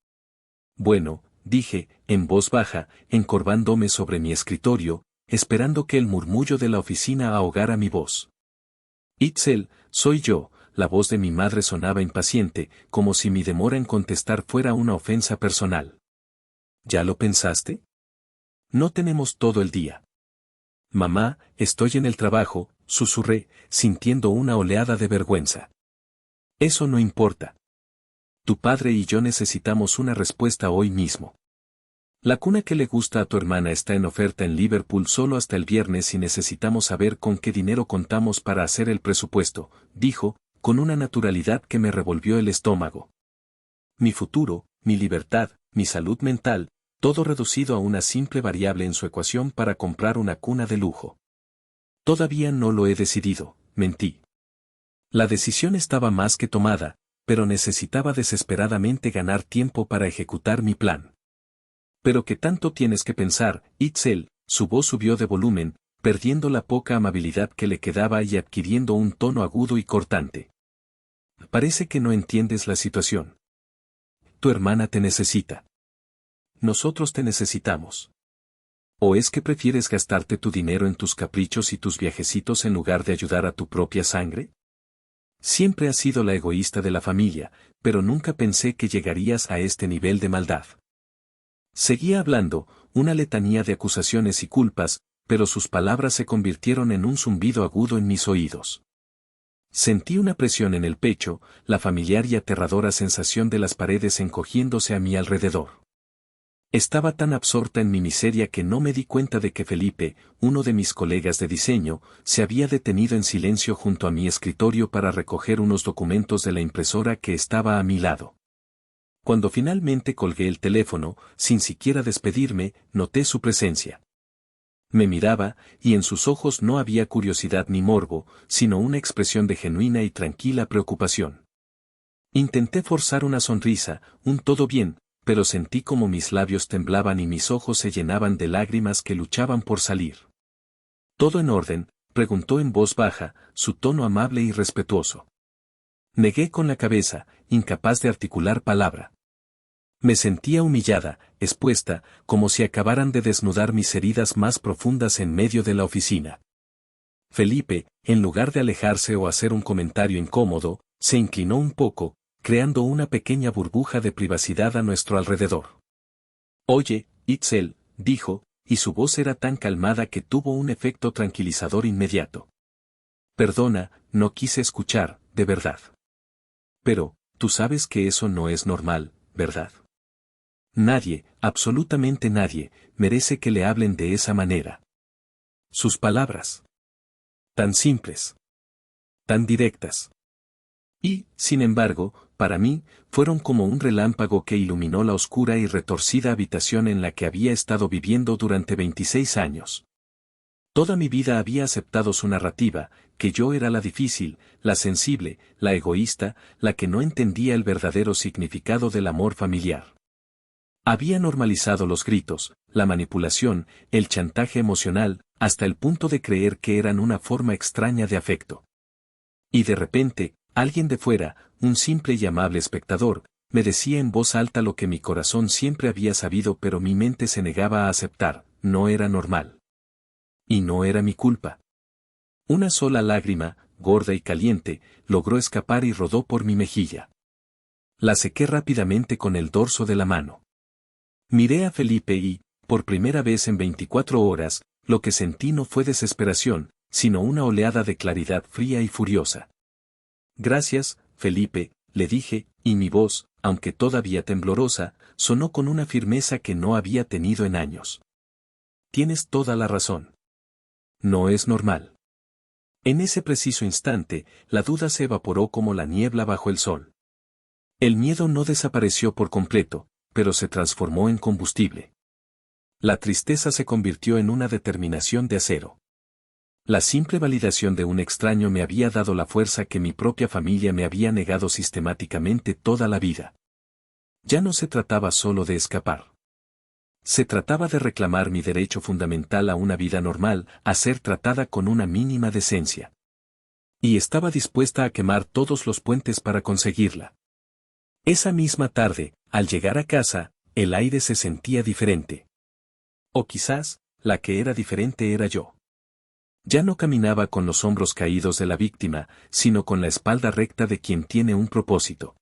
Bueno, dije, en voz baja, encorvándome sobre mi escritorio, esperando que el murmullo de la oficina ahogara mi voz. Itzel, soy yo, la voz de mi madre sonaba impaciente, como si mi demora en contestar fuera una ofensa personal. ¿Ya lo pensaste? No tenemos todo el día. Mamá, estoy en el trabajo, susurré, sintiendo una oleada de vergüenza. Eso no importa. Tu padre y yo necesitamos una respuesta hoy mismo. La cuna que le gusta a tu hermana está en oferta en Liverpool solo hasta el viernes y necesitamos saber con qué dinero contamos para hacer el presupuesto, dijo, con una naturalidad que me revolvió el estómago. Mi futuro, mi libertad, mi salud mental, todo reducido a una simple variable en su ecuación para comprar una cuna de lujo. Todavía no lo he decidido, mentí. La decisión estaba más que tomada, pero necesitaba desesperadamente ganar tiempo para ejecutar mi plan. Pero ¿qué tanto tienes que pensar, Itzel? Su voz subió de volumen, perdiendo la poca amabilidad que le quedaba y adquiriendo un tono agudo y cortante. Parece que no entiendes la situación. Tu hermana te necesita. Nosotros te necesitamos. ¿O es que prefieres gastarte tu dinero en tus caprichos y tus viajecitos en lugar de ayudar a tu propia sangre? Siempre has sido la egoísta de la familia, pero nunca pensé que llegarías a este nivel de maldad. Seguía hablando, una letanía de acusaciones y culpas, pero sus palabras se convirtieron en un zumbido agudo en mis oídos. Sentí una presión en el pecho, la familiar y aterradora sensación de las paredes encogiéndose a mi alrededor. Estaba tan absorta en mi miseria que no me di cuenta de que Felipe, uno de mis colegas de diseño, se había detenido en silencio junto a mi escritorio para recoger unos documentos de la impresora que estaba a mi lado. Cuando finalmente colgué el teléfono, sin siquiera despedirme, noté su presencia. Me miraba, y en sus ojos no había curiosidad ni morbo, sino una expresión de genuina y tranquila preocupación. Intenté forzar una sonrisa, un todo bien, pero sentí como mis labios temblaban y mis ojos se llenaban de lágrimas que luchaban por salir. ¿Todo en orden?, preguntó en voz baja, su tono amable y respetuoso. Negué con la cabeza, incapaz de articular palabra. Me sentía humillada, expuesta, como si acabaran de desnudar mis heridas más profundas en medio de la oficina. Felipe, en lugar de alejarse o hacer un comentario incómodo, se inclinó un poco, creando una pequeña burbuja de privacidad a nuestro alrededor. Oye, Itzel, dijo, y su voz era tan calmada que tuvo un efecto tranquilizador inmediato. Perdona, no quise escuchar, de verdad. Pero, tú sabes que eso no es normal, ¿verdad? Nadie, absolutamente nadie, merece que le hablen de esa manera. Sus palabras. Tan simples. Tan directas. Y, sin embargo, para mí, fueron como un relámpago que iluminó la oscura y retorcida habitación en la que había estado viviendo durante 26 años. Toda mi vida había aceptado su narrativa, que yo era la difícil, la sensible, la egoísta, la que no entendía el verdadero significado del amor familiar. Había normalizado los gritos, la manipulación, el chantaje emocional, hasta el punto de creer que eran una forma extraña de afecto. Y de repente, alguien de fuera, un simple y amable espectador, me decía en voz alta lo que mi corazón siempre había sabido pero mi mente se negaba a aceptar: no era normal. Y no era mi culpa. Una sola lágrima, gorda y caliente, logró escapar y rodó por mi mejilla. La sequé rápidamente con el dorso de la mano. Miré a Felipe y, por primera vez en 24 horas, lo que sentí no fue desesperación, sino una oleada de claridad fría y furiosa. Gracias, Felipe, le dije, y mi voz, aunque todavía temblorosa, sonó con una firmeza que no había tenido en años. Tienes toda la razón. No es normal. En ese preciso instante, la duda se evaporó como la niebla bajo el sol. El miedo no desapareció por completo, pero se transformó en combustible. La tristeza se convirtió en una determinación de acero. La simple validación de un extraño me había dado la fuerza que mi propia familia me había negado sistemáticamente toda la vida. Ya no se trataba solo de escapar. Se trataba de reclamar mi derecho fundamental a una vida normal, a ser tratada con una mínima decencia. Y estaba dispuesta a quemar todos los puentes para conseguirla. Esa misma tarde, al llegar a casa, el aire se sentía diferente. O quizás, la que era diferente era yo. Ya no caminaba con los hombros caídos de la víctima, sino con la espalda recta de quien tiene un propósito.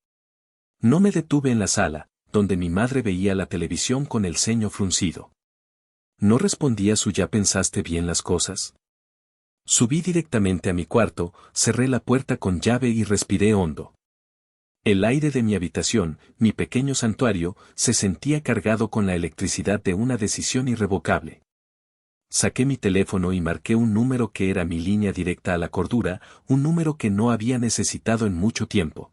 No me detuve en la sala, donde mi madre veía la televisión con el ceño fruncido. No respondía su «¿Ya pensaste bien las cosas?». Subí directamente a mi cuarto, cerré la puerta con llave y respiré hondo. El aire de mi habitación, mi pequeño santuario, se sentía cargado con la electricidad de una decisión irrevocable. Saqué mi teléfono y marqué un número que era mi línea directa a la cordura, un número que no había necesitado en mucho tiempo.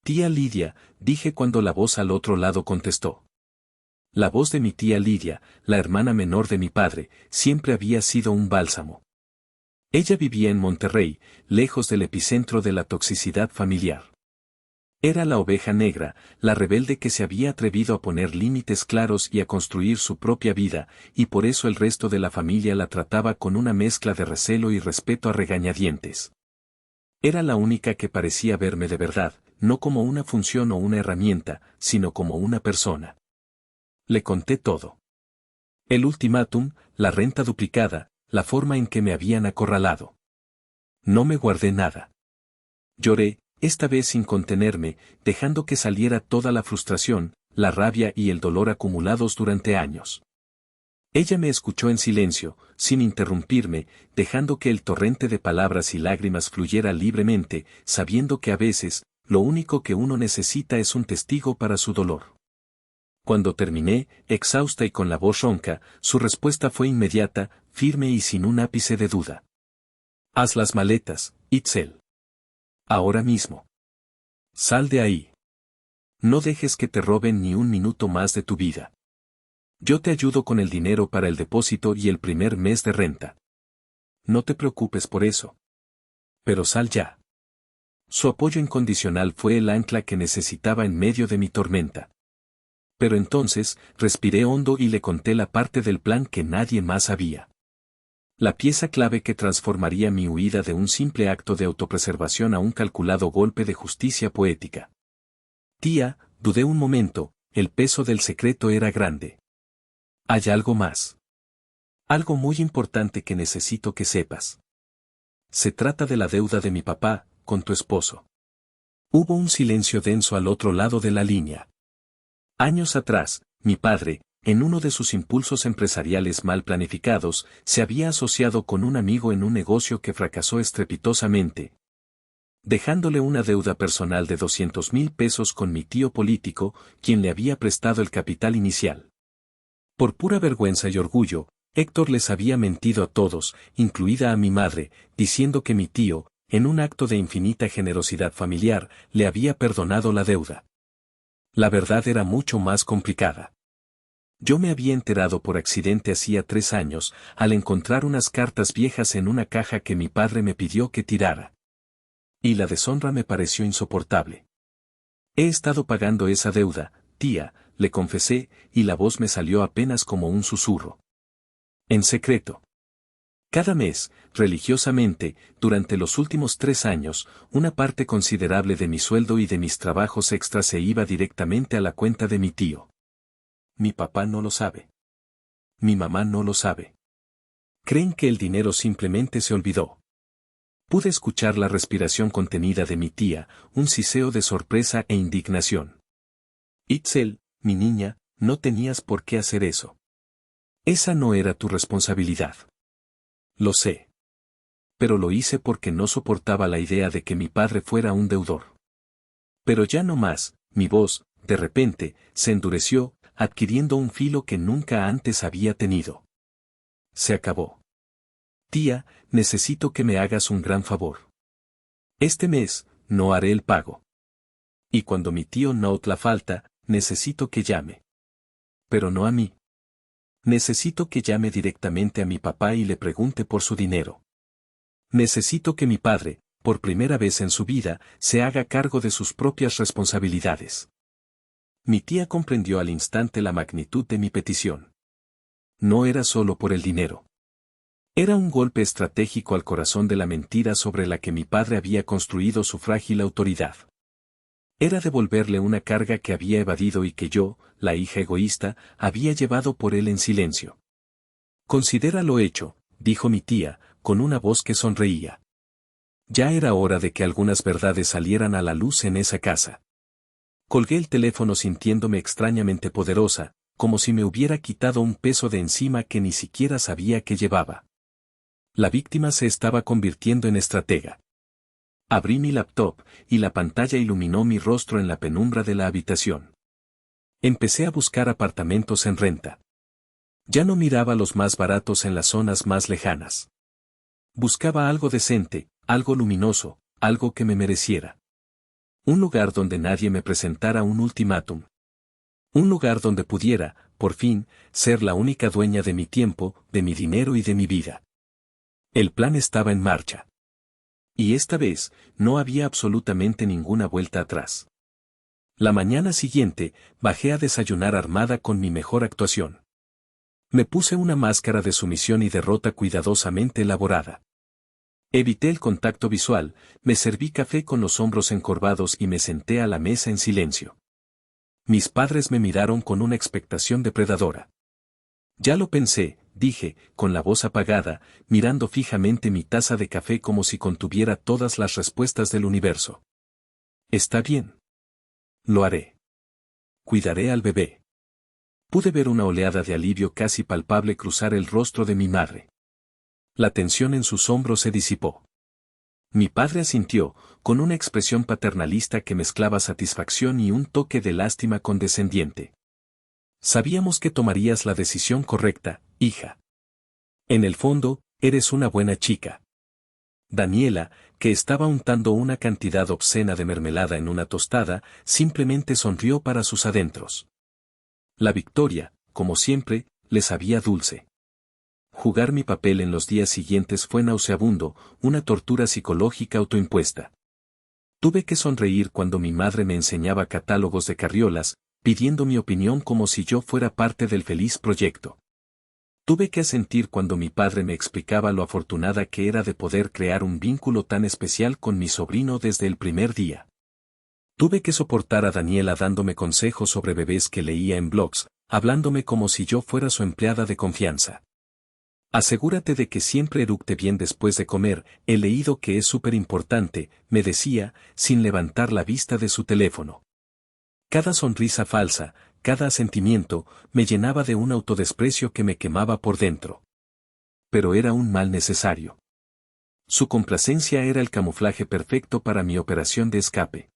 «Tía Lidia», dije cuando la voz al otro lado contestó. La voz de mi tía Lidia, la hermana menor de mi padre, siempre había sido un bálsamo. Ella vivía en Monterrey, lejos del epicentro de la toxicidad familiar. Era la oveja negra, la rebelde que se había atrevido a poner límites claros y a construir su propia vida, y por eso el resto de la familia la trataba con una mezcla de recelo y respeto a regañadientes. Era la única que parecía verme de verdad, no como una función o una herramienta, sino como una persona. Le conté todo. El ultimátum, la renta duplicada, la forma en que me habían acorralado. No me guardé nada. Lloré, esta vez sin contenerme, dejando que saliera toda la frustración, la rabia y el dolor acumulados durante años. Ella me escuchó en silencio, sin interrumpirme, dejando que el torrente de palabras y lágrimas fluyera libremente, sabiendo que a veces, lo único que uno necesita es un testigo para su dolor. Cuando terminé, exhausta y con la voz ronca, su respuesta fue inmediata, firme y sin un ápice de duda. «Haz las maletas, Itzel. Ahora mismo. Sal de ahí. No dejes que te roben ni un minuto más de tu vida. Yo te ayudo con el dinero para el depósito y el primer mes de renta. No te preocupes por eso. Pero sal ya». Su apoyo incondicional fue el ancla que necesitaba en medio de mi tormenta. Pero entonces, respiré hondo y le conté la parte del plan que nadie más sabía. La pieza clave que transformaría mi huida de un simple acto de autopreservación a un calculado golpe de justicia poética. «Tía», dudé un momento, el peso del secreto era grande. «Hay algo más. Algo muy importante que necesito que sepas. Se trata de la deuda de mi papá, con tu esposo». Hubo un silencio denso al otro lado de la línea. Años atrás, mi padre, en uno de sus impulsos empresariales mal planificados, se había asociado con un amigo en un negocio que fracasó estrepitosamente. dejándole una deuda personal de 200,000 pesos con mi tío político, quien le había prestado el capital inicial. Por pura vergüenza y orgullo, Héctor les había mentido a todos, incluida a mi madre, diciendo que mi tío, en un acto de infinita generosidad familiar, le había perdonado la deuda. La verdad era mucho más complicada. Yo me había enterado por accidente hacía 3 años, al encontrar unas cartas viejas en una caja que mi padre me pidió que tirara. Y la deshonra me pareció insoportable. He estado pagando esa deuda, tía, le confesé, y la voz me salió apenas como un susurro. En secreto. Cada mes, religiosamente, durante los últimos 3 años, una parte considerable de mi sueldo y de mis trabajos extras se iba directamente a la cuenta de mi tío. Mi papá no lo sabe. Mi mamá no lo sabe. Creen que el dinero simplemente se olvidó. Pude escuchar la respiración contenida de mi tía, un siseo de sorpresa e indignación. Itzel, mi niña, no tenías por qué hacer eso. Esa no era tu responsabilidad. Lo sé. Pero lo hice porque no soportaba la idea de que mi padre fuera un deudor. Pero ya no más, mi voz, de repente, se endureció, adquiriendo un filo que nunca antes había tenido. Se acabó. Tía, necesito que me hagas un gran favor. Este mes, no haré el pago. Y cuando mi tío note la falta, necesito que llame. Pero no a mí. Necesito que llame directamente a mi papá y le pregunte por su dinero. Necesito que mi padre, por primera vez en su vida, se haga cargo de sus propias responsabilidades. Mi tía comprendió al instante la magnitud de mi petición. No era solo por el dinero. Era un golpe estratégico al corazón de la mentira sobre la que mi padre había construido su frágil autoridad. Era devolverle una carga que había evadido y que yo, la hija egoísta, había llevado por él en silencio. Considera lo hecho, dijo mi tía, con una voz que sonreía. Ya era hora de que algunas verdades salieran a la luz en esa casa. Colgué el teléfono sintiéndome extrañamente poderosa, como si me hubiera quitado un peso de encima que ni siquiera sabía que llevaba. La víctima se estaba convirtiendo en estratega. Abrí mi laptop, y la pantalla iluminó mi rostro en la penumbra de la habitación. Empecé a buscar apartamentos en renta. Ya no miraba los más baratos en las zonas más lejanas. Buscaba algo decente, algo luminoso, algo que me mereciera. Un lugar donde nadie me presentara un ultimátum. Un lugar donde pudiera, por fin, ser la única dueña de mi tiempo, de mi dinero y de mi vida. El plan estaba en marcha. Y esta vez, no había absolutamente ninguna vuelta atrás. La mañana siguiente, bajé a desayunar armada con mi mejor actuación. Me puse una máscara de sumisión y derrota cuidadosamente elaborada. Evité el contacto visual, me serví café con los hombros encorvados y me senté a la mesa en silencio. Mis padres me miraron con una expectación depredadora. Ya lo pensé, dije, con la voz apagada, mirando fijamente mi taza de café como si contuviera todas las respuestas del universo. Está bien. Lo haré. Cuidaré al bebé. Pude ver una oleada de alivio casi palpable cruzar el rostro de mi madre. La tensión en sus hombros se disipó. Mi padre asintió, con una expresión paternalista que mezclaba satisfacción y un toque de lástima condescendiente. Sabíamos que tomarías la decisión correcta, hija. En el fondo, eres una buena chica. Daniela, que estaba untando una cantidad obscena de mermelada en una tostada, simplemente sonrió para sus adentros. La victoria, como siempre, le sabía dulce. Jugar mi papel en los días siguientes fue nauseabundo, una tortura psicológica autoimpuesta. Tuve que sonreír cuando mi madre me enseñaba catálogos de carriolas, pidiendo mi opinión como si yo fuera parte del feliz proyecto. Tuve que asentir cuando mi padre me explicaba lo afortunada que era de poder crear un vínculo tan especial con mi sobrino desde el primer día. Tuve que soportar a Daniela dándome consejos sobre bebés que leía en blogs, hablándome como si yo fuera su empleada de confianza. Asegúrate de que siempre eructe bien después de comer, he leído que es súper importante, me decía, sin levantar la vista de su teléfono. Cada sonrisa falsa, cada asentimiento, me llenaba de un autodesprecio que me quemaba por dentro. Pero era un mal necesario. Su complacencia era el camuflaje perfecto para mi operación de escape.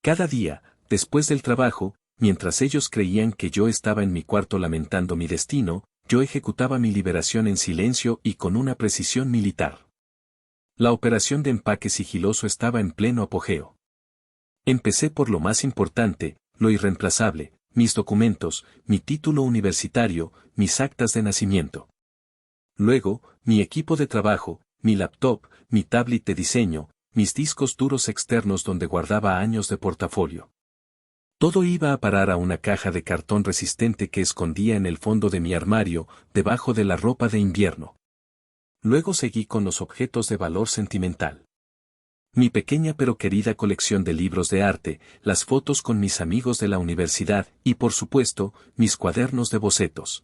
Cada día, después del trabajo, mientras ellos creían que yo estaba en mi cuarto lamentando mi destino, yo ejecutaba mi liberación en silencio y con una precisión militar. La operación de empaque sigiloso estaba en pleno apogeo. Empecé por lo más importante, lo irreemplazable, mis documentos, mi título universitario, mis actas de nacimiento. Luego, mi equipo de trabajo, mi laptop, mi tablet de diseño, mis discos duros externos donde guardaba años de portafolio. Todo iba a parar a una caja de cartón resistente que escondía en el fondo de mi armario, debajo de la ropa de invierno. Luego seguí con los objetos de valor sentimental. Mi pequeña pero querida colección de libros de arte, las fotos con mis amigos de la universidad y, por supuesto, mis cuadernos de bocetos.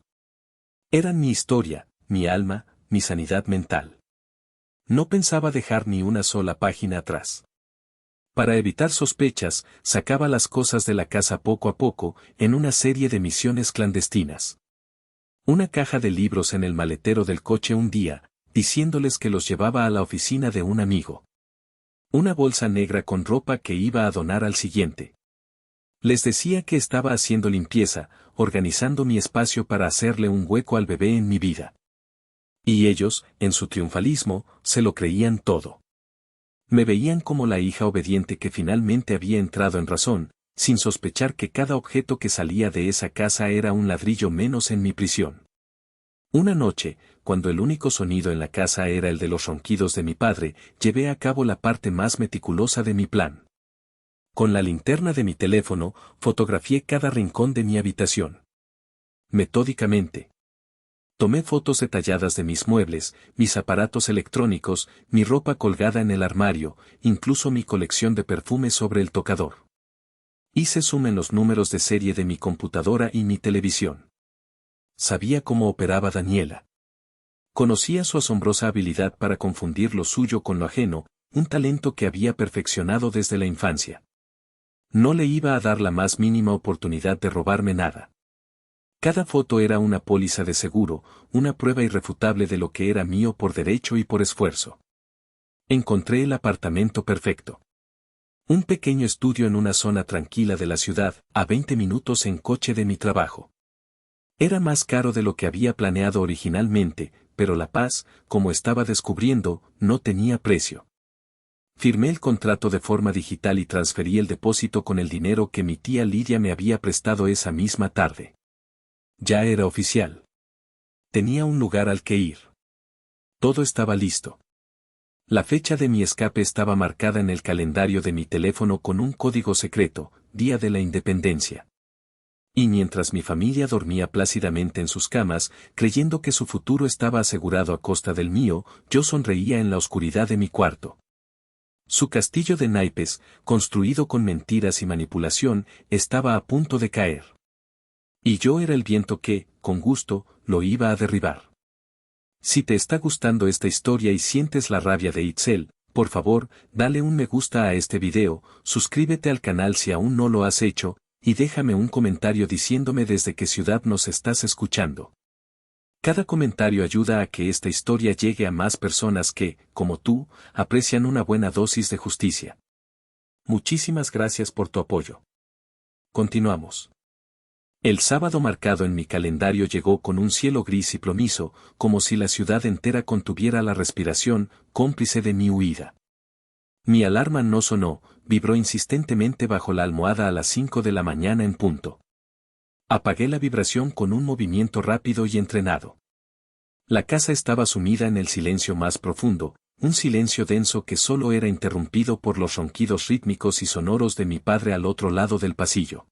Eran mi historia, mi alma, mi sanidad mental. No pensaba dejar ni una sola página atrás. Para evitar sospechas, sacaba las cosas de la casa poco a poco, en una serie de misiones clandestinas. Una caja de libros en el maletero del coche un día, diciéndoles que los llevaba a la oficina de un amigo. Una bolsa negra con ropa que iba a donar al siguiente. Les decía que estaba haciendo limpieza, organizando mi espacio para hacerle un hueco al bebé en mi vida. Y ellos, en su triunfalismo, se lo creían todo. Me veían como la hija obediente que finalmente había entrado en razón, sin sospechar que cada objeto que salía de esa casa era un ladrillo menos en mi prisión. Una noche, cuando el único sonido en la casa era el de los ronquidos de mi padre, llevé a cabo la parte más meticulosa de mi plan. Con la linterna de mi teléfono, fotografié cada rincón de mi habitación. Metódicamente. Tomé fotos detalladas de mis muebles, mis aparatos electrónicos, mi ropa colgada en el armario, incluso mi colección de perfumes sobre el tocador. Hice zoom en los números de serie de mi computadora y mi televisión. Sabía cómo operaba Daniela. Conocía su asombrosa habilidad para confundir lo suyo con lo ajeno, un talento que había perfeccionado desde la infancia. No le iba a dar la más mínima oportunidad de robarme nada. Cada foto era una póliza de seguro, una prueba irrefutable de lo que era mío por derecho y por esfuerzo. Encontré el apartamento perfecto. Un pequeño estudio en una zona tranquila de la ciudad, a 20 minutos en coche de mi trabajo. Era más caro de lo que había planeado originalmente, pero la paz, como estaba descubriendo, no tenía precio. Firmé el contrato de forma digital y transferí el depósito con el dinero que mi tía Lidia me había prestado esa misma tarde. Ya era oficial. Tenía un lugar al que ir. Todo estaba listo. La fecha de mi escape estaba marcada en el calendario de mi teléfono con un código secreto, Día de la Independencia. Y mientras mi familia dormía plácidamente en sus camas, creyendo que su futuro estaba asegurado a costa del mío, yo sonreía en la oscuridad de mi cuarto. Su castillo de naipes, construido con mentiras y manipulación, estaba a punto de caer. Y yo era el viento que, con gusto, lo iba a derribar. Si te está gustando esta historia y sientes la rabia de Itzel, por favor, dale un me gusta a este video, suscríbete al canal si aún no lo has hecho, y déjame un comentario diciéndome desde qué ciudad nos estás escuchando. Cada comentario ayuda a que esta historia llegue a más personas que, como tú, aprecian una buena dosis de justicia. Muchísimas gracias por tu apoyo. Continuamos. El sábado marcado en mi calendario llegó con un cielo gris y plomizo, como si la ciudad entera contuviera la respiración, cómplice de mi huida. Mi alarma no sonó, vibró insistentemente bajo la almohada a las 5 de la mañana en punto. Apagué la vibración con un movimiento rápido y entrenado. La casa estaba sumida en el silencio más profundo, un silencio denso que solo era interrumpido por los ronquidos rítmicos y sonoros de mi padre al otro lado del pasillo.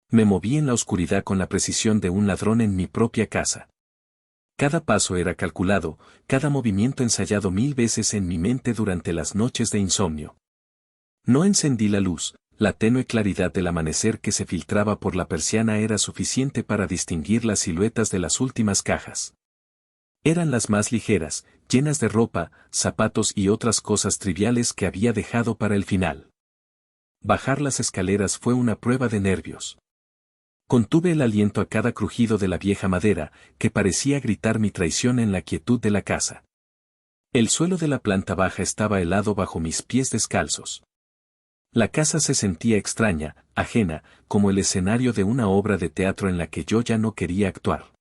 Me moví en la oscuridad con la precisión de un ladrón en mi propia casa. Cada paso era calculado, cada movimiento ensayado 1000 veces en mi mente durante las noches de insomnio. No encendí la luz, la tenue claridad del amanecer que se filtraba por la persiana era suficiente para distinguir las siluetas de las últimas cajas. Eran las más ligeras, llenas de ropa, zapatos y otras cosas triviales que había dejado para el final. Bajar las escaleras fue una prueba de nervios. Contuve el aliento a cada crujido de la vieja madera, que parecía gritar mi traición en la quietud de la casa. El suelo de la planta baja estaba helado bajo mis pies descalzos. La casa se sentía extraña, ajena, como el escenario de una obra de teatro en la que yo ya no quería actuar.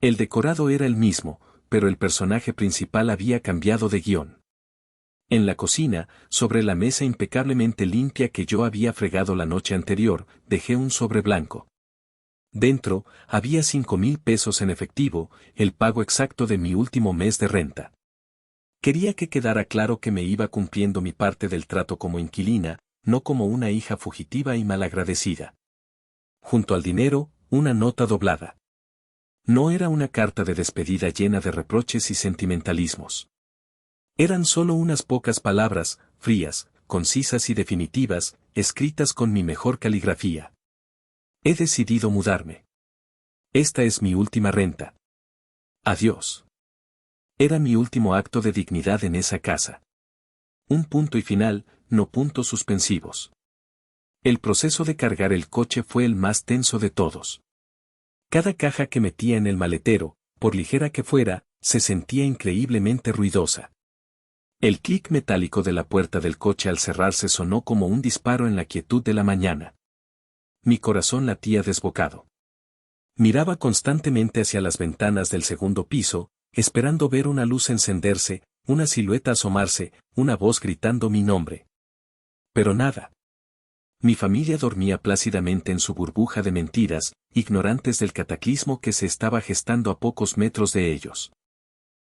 El decorado era el mismo, pero el personaje principal había cambiado de guión. En la cocina, sobre la mesa impecablemente limpia que yo había fregado la noche anterior, dejé un sobre blanco. Dentro, había 5,000 pesos en efectivo, el pago exacto de mi último mes de renta. Quería que quedara claro que me iba cumpliendo mi parte del trato como inquilina, no como una hija fugitiva y malagradecida. Junto al dinero, una nota doblada. No era una carta de despedida llena de reproches y sentimentalismos. Eran solo unas pocas palabras, frías, concisas y definitivas, escritas con mi mejor caligrafía. He decidido mudarme. Esta es mi última renta. Adiós. Era mi último acto de dignidad en esa casa. Un punto y final, no puntos suspensivos. El proceso de cargar el coche fue el más tenso de todos. Cada caja que metía en el maletero, por ligera que fuera, se sentía increíblemente ruidosa. El clic metálico de la puerta del coche al cerrarse sonó como un disparo en la quietud de la mañana. Mi corazón latía desbocado. Miraba constantemente hacia las ventanas del segundo piso, esperando ver una luz encenderse, una silueta asomarse, una voz gritando mi nombre. Pero nada. Mi familia dormía plácidamente en su burbuja de mentiras, ignorantes del cataclismo que se estaba gestando a pocos metros de ellos.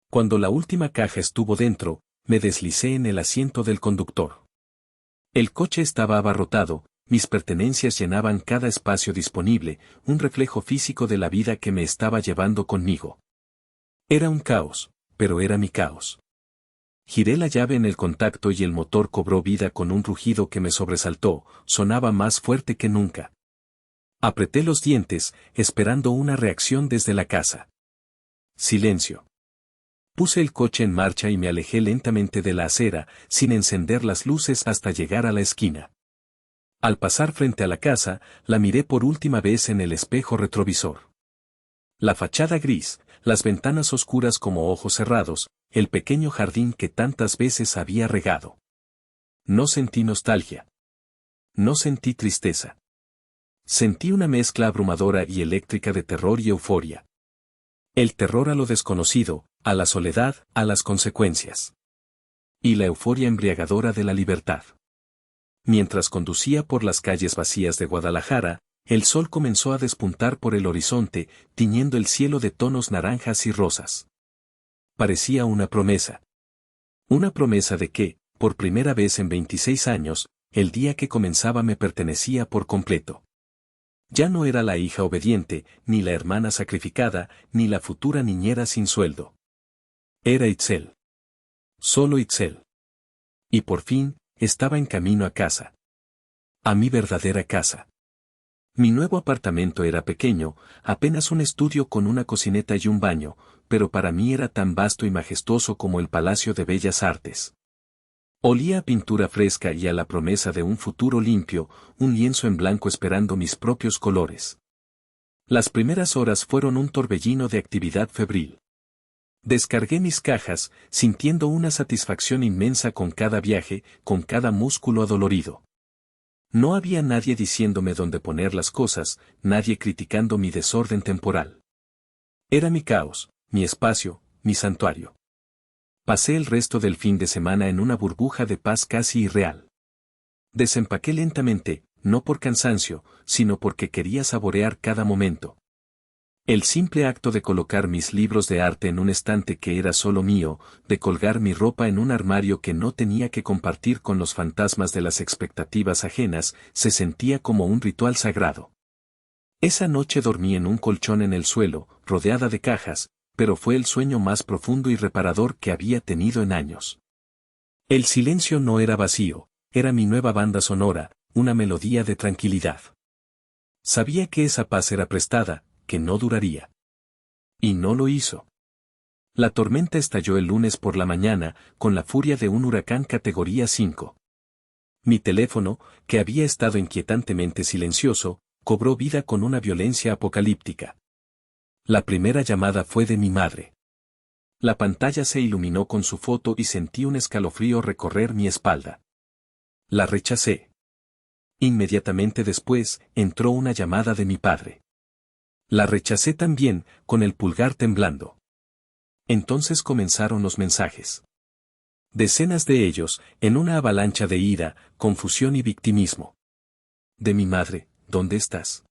Cuando la última caja estuvo dentro, me deslicé en el asiento del conductor. El coche estaba abarrotado, mis pertenencias llenaban cada espacio disponible, un reflejo físico de la vida que me estaba llevando conmigo. Era un caos, pero era mi caos. Giré la llave en el contacto y el motor cobró vida con un rugido que me sobresaltó, sonaba más fuerte que nunca. Apreté los dientes, esperando una reacción desde la casa. Silencio. Puse el coche en marcha y me alejé lentamente de la acera, sin encender las luces hasta llegar a la esquina. Al pasar frente a la casa, la miré por última vez en el espejo retrovisor. La fachada gris, las ventanas oscuras como ojos cerrados, el pequeño jardín que tantas veces había regado. No sentí nostalgia. No sentí tristeza. Sentí una mezcla abrumadora y eléctrica de terror y euforia. El terror a lo desconocido, a la soledad, a las consecuencias. Y la euforia embriagadora de la libertad. Mientras conducía por las calles vacías de Guadalajara, el sol comenzó a despuntar por el horizonte, tiñendo el cielo de tonos naranjas y rosas. Parecía una promesa. Una promesa de que, por primera vez en 26 años, el día que comenzaba me pertenecía por completo. Ya no era la hija obediente, ni la hermana sacrificada, ni la futura niñera sin sueldo. Era Itzel. Solo Itzel. Y por fin, estaba en camino a casa. A mi verdadera casa. Mi nuevo apartamento era pequeño, apenas un estudio con una cocineta y un baño, pero para mí era tan vasto y majestuoso como el Palacio de Bellas Artes. Olía a pintura fresca y a la promesa de un futuro limpio, un lienzo en blanco esperando mis propios colores. Las primeras horas fueron un torbellino de actividad febril. Descargué mis cajas, sintiendo una satisfacción inmensa con cada viaje, con cada músculo adolorido. No había nadie diciéndome dónde poner las cosas, nadie criticando mi desorden temporal. Era mi caos, mi espacio, mi santuario. Pasé el resto del fin de semana en una burbuja de paz casi irreal. Desempaqué lentamente, no por cansancio, sino porque quería saborear cada momento. El simple acto de colocar mis libros de arte en un estante que era solo mío, de colgar mi ropa en un armario que no tenía que compartir con los fantasmas de las expectativas ajenas, se sentía como un ritual sagrado. Esa noche dormí en un colchón en el suelo, rodeada de cajas, pero fue el sueño más profundo y reparador que había tenido en años. El silencio no era vacío, era mi nueva banda sonora, una melodía de tranquilidad. Sabía que esa paz era prestada, que no duraría. Y no lo hizo. La tormenta estalló el lunes por la mañana, con la furia de un huracán categoría 5. Mi teléfono, que había estado inquietantemente silencioso, cobró vida con una violencia apocalíptica. La primera llamada fue de mi madre. La pantalla se iluminó con su foto y sentí un escalofrío recorrer mi espalda. La rechacé. Inmediatamente después, entró una llamada de mi padre. La rechacé también, con el pulgar temblando. Entonces comenzaron los mensajes. Decenas de ellos, en una avalancha de ira, confusión y victimismo. De mi madre, ¿dónde estás?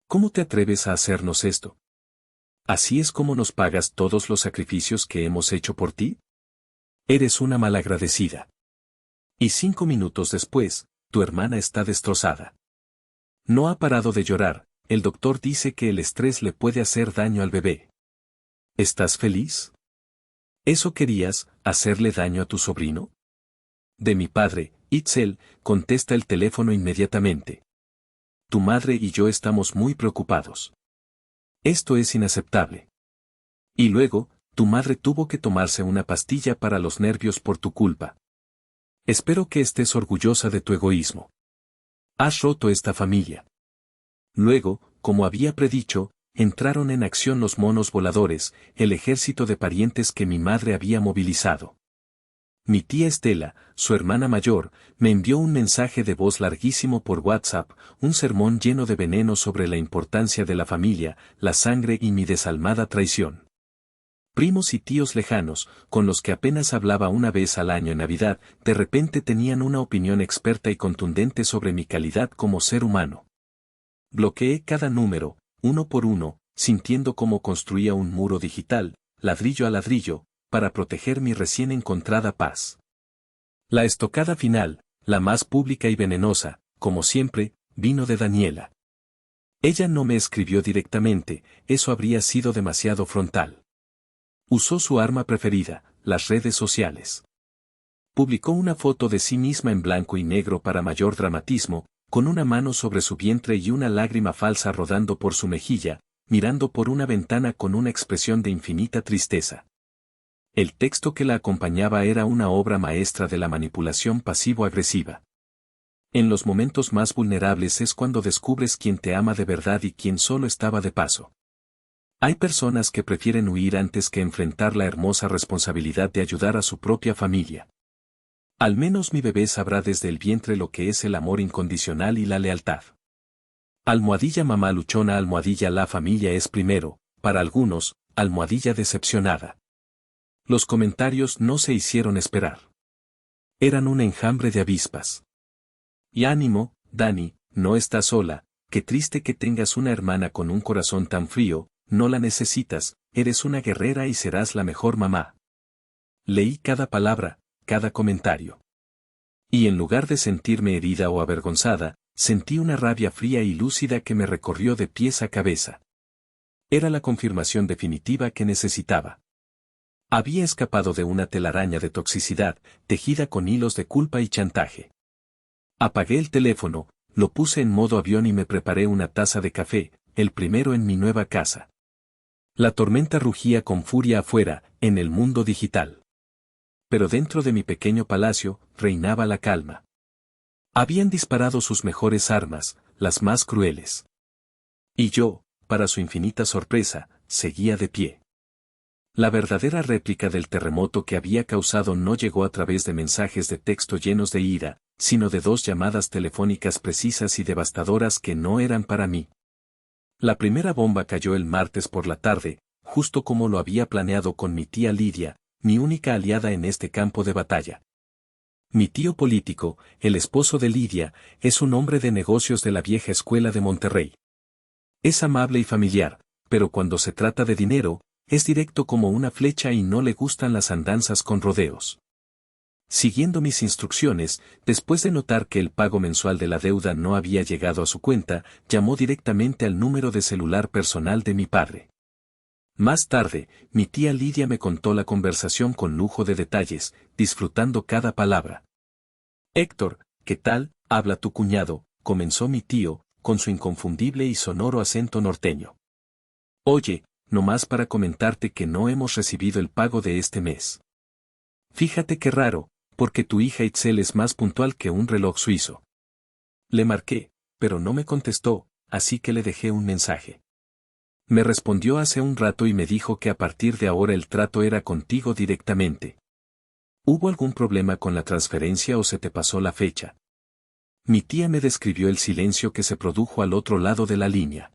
¿Cómo te atreves a hacernos esto? ¿Así es como nos pagas todos los sacrificios que hemos hecho por ti? Eres una malagradecida. Y 5 minutos después, tu hermana está destrozada. No ha parado de llorar, el doctor dice que el estrés le puede hacer daño al bebé. ¿Estás feliz? ¿Eso querías, hacerle daño a tu sobrino? De mi padre, Itzel, contesta el teléfono inmediatamente. Tu madre y yo estamos muy preocupados. Esto es inaceptable. Y luego, tu madre tuvo que tomarse una pastilla para los nervios por tu culpa. Espero que estés orgullosa de tu egoísmo. Has roto esta familia. Luego, como había predicho, entraron en acción los monos voladores, el ejército de parientes que mi madre había movilizado. Mi tía Estela, su hermana mayor, me envió un mensaje de voz larguísimo por WhatsApp, un sermón lleno de veneno sobre la importancia de la familia, la sangre y mi desalmada traición. Primos y tíos lejanos, con los que apenas hablaba una vez al año en Navidad, de repente tenían una opinión experta y contundente sobre mi calidad como ser humano. Bloqueé cada número, uno por uno, sintiendo cómo construía un muro digital, ladrillo a ladrillo, para proteger mi recién encontrada paz. La estocada final, la más pública y venenosa, como siempre, vino de Daniela. Ella no me escribió directamente, eso habría sido demasiado frontal. Usó su arma preferida, las redes sociales. Publicó una foto de sí misma en blanco y negro para mayor dramatismo, con una mano sobre su vientre y una lágrima falsa rodando por su mejilla, mirando por una ventana con una expresión de infinita tristeza. El texto que la acompañaba era una obra maestra de la manipulación pasivo-agresiva. En los momentos más vulnerables es cuando descubres quién te ama de verdad y quién solo estaba de paso. Hay personas que prefieren huir antes que enfrentar la hermosa responsabilidad de ayudar a su propia familia. Al menos mi bebé sabrá desde el vientre lo que es el amor incondicional y la lealtad. Almohadilla mamá luchona, almohadilla la familia es primero, para algunos, almohadilla decepcionada. Los comentarios no se hicieron esperar. Eran un enjambre de avispas. Y ánimo, Dani, no estás sola, qué triste que tengas una hermana con un corazón tan frío, no la necesitas, eres una guerrera y serás la mejor mamá. Leí cada palabra, cada comentario. Y en lugar de sentirme herida o avergonzada, sentí una rabia fría y lúcida que me recorrió de pies a cabeza. Era la confirmación definitiva que necesitaba. Había escapado de una telaraña de toxicidad, tejida con hilos de culpa y chantaje. Apagué el teléfono, lo puse en modo avión y me preparé una taza de café, el primero en mi nueva casa. La tormenta rugía con furia afuera, en el mundo digital. Pero dentro de mi pequeño palacio, reinaba la calma. Habían disparado sus mejores armas, las más crueles. Y yo, para su infinita sorpresa, seguía de pie. La verdadera réplica del terremoto que había causado no llegó a través de mensajes de texto llenos de ira, sino de 2 llamadas telefónicas precisas y devastadoras que no eran para mí. La primera bomba cayó el martes por la tarde, justo como lo había planeado con mi tía Lidia, mi única aliada en este campo de batalla. Mi tío político, el esposo de Lidia, es un hombre de negocios de la vieja escuela de Monterrey. Es amable y familiar, pero cuando se trata de dinero, es directo como una flecha y no le gustan las andanzas con rodeos. Siguiendo mis instrucciones, después de notar que el pago mensual de la deuda no había llegado a su cuenta, llamó directamente al número de celular personal de mi padre. Más tarde, mi tía Lidia me contó la conversación con lujo de detalles, disfrutando cada palabra. Héctor, ¿qué tal? Habla tu cuñado, comenzó mi tío, con su inconfundible y sonoro acento norteño. Oye, nomás para comentarte que no hemos recibido el pago de este mes. Fíjate qué raro, porque tu hija Itzel es más puntual que un reloj suizo. Le marqué, pero no me contestó, así que le dejé un mensaje. Me respondió hace un rato y me dijo que a partir de ahora el trato era contigo directamente. ¿Hubo algún problema con la transferencia o se te pasó la fecha? Mi tía me describió el silencio que se produjo al otro lado de la línea.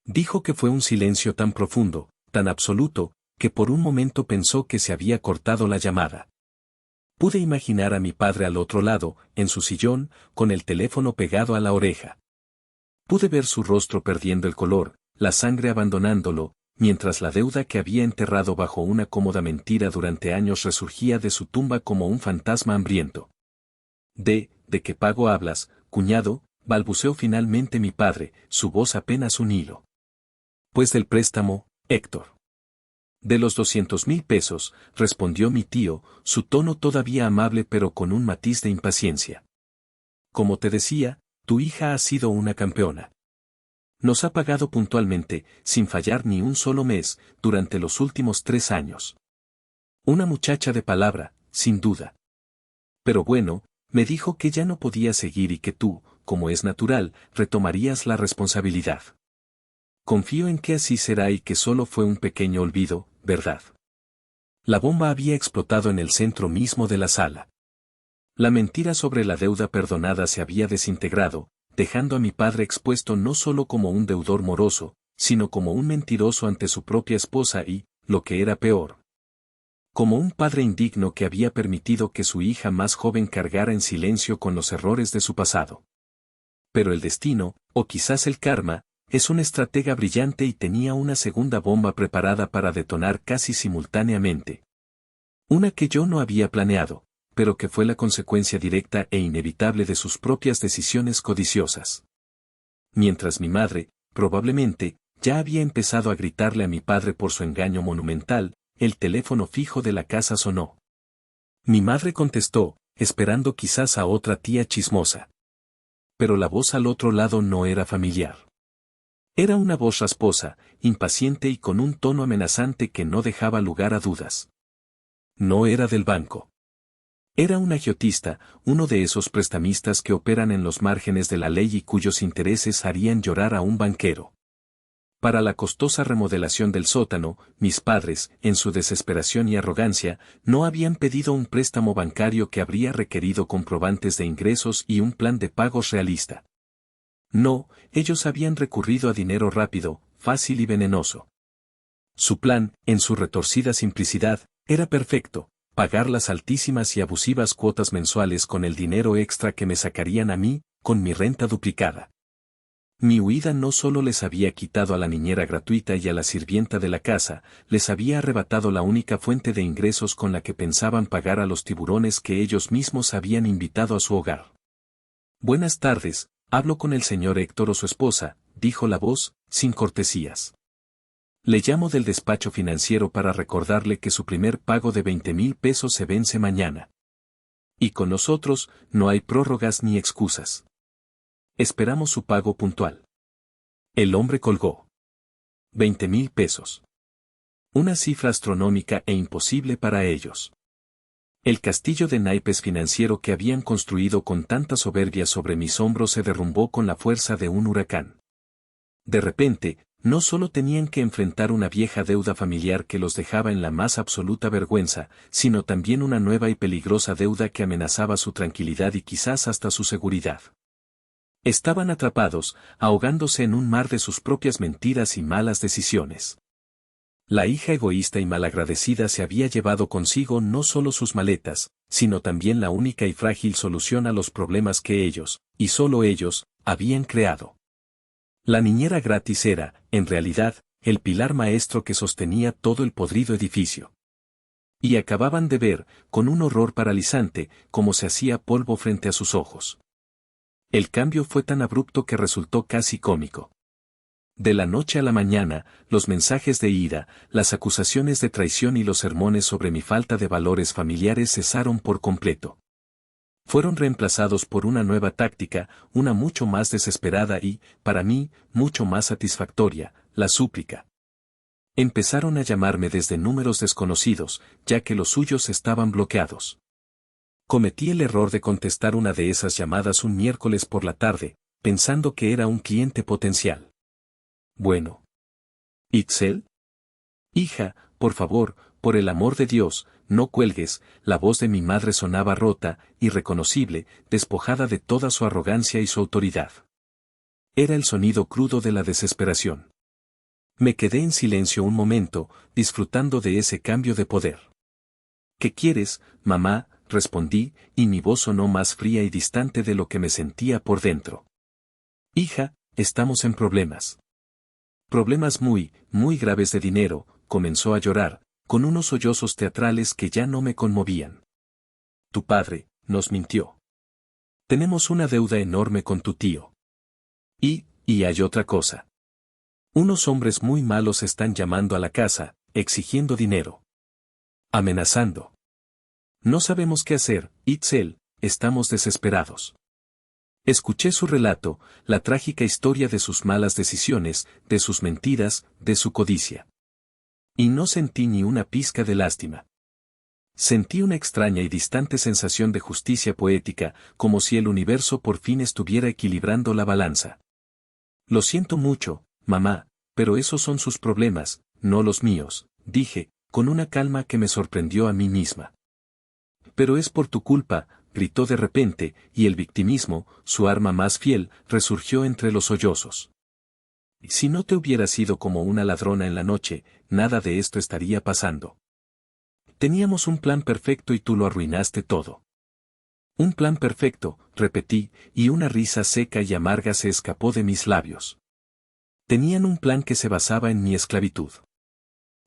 Dijo que fue un silencio tan profundo, tan absoluto, que por un momento pensó que se había cortado la llamada. Pude imaginar a mi padre al otro lado, en su sillón, con el teléfono pegado a la oreja. Pude ver su rostro perdiendo el color, la sangre abandonándolo, mientras la deuda que había enterrado bajo una cómoda mentira durante años resurgía de su tumba como un fantasma hambriento. ¿De qué pago hablas, cuñado?, balbuceó finalmente mi padre, su voz apenas un hilo. Pues del préstamo, Héctor. De los 200,000 pesos, respondió mi tío, su tono todavía amable pero con un matiz de impaciencia. Como te decía, tu hija ha sido una campeona. Nos ha pagado puntualmente, sin fallar ni un solo mes, durante los últimos 3 años. Una muchacha de palabra, sin duda. Pero bueno, me dijo que ya no podía seguir y que tú, como es natural, retomarías la responsabilidad. Confío en que así será y que solo fue un pequeño olvido, ¿verdad? La bomba había explotado en el centro mismo de la sala. La mentira sobre la deuda perdonada se había desintegrado, dejando a mi padre expuesto no solo como un deudor moroso, sino como un mentiroso ante su propia esposa y, lo que era peor, como un padre indigno que había permitido que su hija más joven cargara en silencio con los errores de su pasado. Pero el destino, o quizás el karma, es un estratega brillante y tenía una segunda bomba preparada para detonar casi simultáneamente. Una que yo no había planeado, pero que fue la consecuencia directa e inevitable de sus propias decisiones codiciosas. Mientras mi madre, probablemente, ya había empezado a gritarle a mi padre por su engaño monumental, el teléfono fijo de la casa sonó. Mi madre contestó, esperando quizás a otra tía chismosa. Pero la voz al otro lado no era familiar. Era una voz rasposa, impaciente y con un tono amenazante que no dejaba lugar a dudas. No era del banco. Era un agiotista, uno de esos prestamistas que operan en los márgenes de la ley y cuyos intereses harían llorar a un banquero. Para la costosa remodelación del sótano, mis padres, en su desesperación y arrogancia, no habían pedido un préstamo bancario que habría requerido comprobantes de ingresos y un plan de pagos realista. No, ellos habían recurrido a dinero rápido, fácil y venenoso. Su plan, en su retorcida simplicidad, era perfecto: pagar las altísimas y abusivas cuotas mensuales con el dinero extra que me sacarían a mí, con mi renta duplicada. Mi huida no solo les había quitado a la niñera gratuita y a la sirvienta de la casa, les había arrebatado la única fuente de ingresos con la que pensaban pagar a los tiburones que ellos mismos habían invitado a su hogar. Buenas tardes, hablo con el señor Héctor o su esposa, dijo la voz, sin cortesías. Le llamo del despacho financiero para recordarle que su primer pago de 20,000 pesos se vence mañana. Y con nosotros, no hay prórrogas ni excusas. Esperamos su pago puntual. El hombre colgó. 20,000 pesos. Una cifra astronómica e imposible para ellos. El castillo de naipes financiero que habían construido con tanta soberbia sobre mis hombros se derrumbó con la fuerza de un huracán. De repente, no solo tenían que enfrentar una vieja deuda familiar que los dejaba en la más absoluta vergüenza, sino también una nueva y peligrosa deuda que amenazaba su tranquilidad y quizás hasta su seguridad. Estaban atrapados, ahogándose en un mar de sus propias mentiras y malas decisiones. La hija egoísta y malagradecida se había llevado consigo no solo sus maletas, sino también la única y frágil solución a los problemas que ellos, y solo ellos, habían creado. La niñera gratis era, en realidad, el pilar maestro que sostenía todo el podrido edificio. Y acababan de ver, con un horror paralizante, cómo se hacía polvo frente a sus ojos. El cambio fue tan abrupto que resultó casi cómico. De la noche a la mañana, los mensajes de ira, las acusaciones de traición y los sermones sobre mi falta de valores familiares cesaron por completo. Fueron reemplazados por una nueva táctica, una mucho más desesperada y, para mí, mucho más satisfactoria: la súplica. Empezaron a llamarme desde números desconocidos, ya que los suyos estaban bloqueados. Cometí el error de contestar una de esas llamadas un miércoles por la tarde, pensando que era un cliente potencial. Bueno. ¿Itzel? Hija, por favor, por el amor de Dios, no cuelgues. La voz de mi madre sonaba rota, irreconocible, despojada de toda su arrogancia y su autoridad. Era el sonido crudo de la desesperación. Me quedé en silencio un momento, disfrutando de ese cambio de poder. ¿Qué quieres, mamá?, respondí, y mi voz sonó más fría y distante de lo que me sentía por dentro. Hija, estamos en problemas. Problemas muy, muy graves de dinero. Comenzó a llorar, con unos sollozos teatrales que ya no me conmovían. Tu padre nos mintió. Tenemos una deuda enorme con tu tío. Y hay otra cosa. Unos hombres muy malos están llamando a la casa, exigiendo dinero. Amenazando. No sabemos qué hacer, Itzel, estamos desesperados. Escuché su relato, la trágica historia de sus malas decisiones, de sus mentiras, de su codicia. Y no sentí ni una pizca de lástima. Sentí una extraña y distante sensación de justicia poética, como si el universo por fin estuviera equilibrando la balanza. Lo siento mucho, mamá, pero esos son sus problemas, no los míos, dije, con una calma que me sorprendió a mí misma. Pero es por tu culpa, gritó de repente, y el victimismo, su arma más fiel, resurgió entre los sollozos. Si no te hubieras ido como una ladrona en la noche, nada de esto estaría pasando. Teníamos un plan perfecto y tú lo arruinaste todo. Un plan perfecto, repetí, y una risa seca y amarga se escapó de mis labios. Tenían un plan que se basaba en mi esclavitud.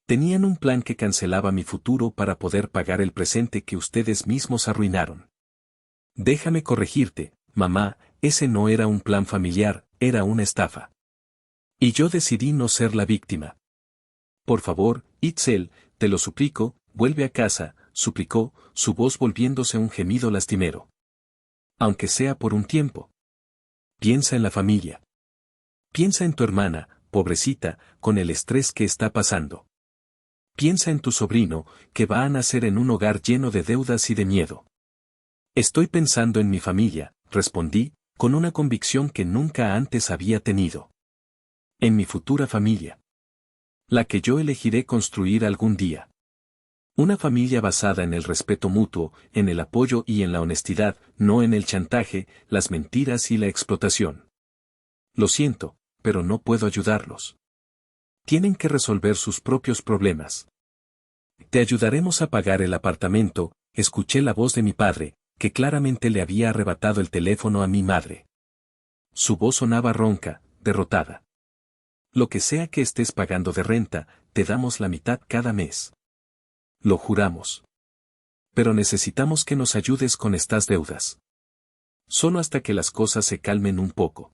Tenían un plan que cancelaba mi futuro para poder pagar el presente que ustedes mismos arruinaron. Déjame corregirte, mamá, ese no era un plan familiar, era una estafa. Y yo decidí no ser la víctima. Por favor, Itzel, te lo suplico, vuelve a casa, suplicó, su voz volviéndose un gemido lastimero. Aunque sea por un tiempo. Piensa en la familia. Piensa en tu hermana, pobrecita, con el estrés que está pasando. Piensa en tu sobrino, que va a nacer en un hogar lleno de deudas y de miedo. Estoy pensando en mi familia, respondí, con una convicción que nunca antes había tenido. En mi futura familia. La que yo elegiré construir algún día. Una familia basada en el respeto mutuo, en el apoyo y en la honestidad, no en el chantaje, las mentiras y la explotación. Lo siento, pero no puedo ayudarlos. Tienen que resolver sus propios problemas. Te ayudaremos a pagar el apartamento, escuché la voz de mi padre, que claramente le había arrebatado el teléfono a mi madre. Su voz sonaba ronca, derrotada. Lo que sea que estés pagando de renta, te damos la mitad cada mes. Lo juramos. Pero necesitamos que nos ayudes con estas deudas. Solo hasta que las cosas se calmen un poco.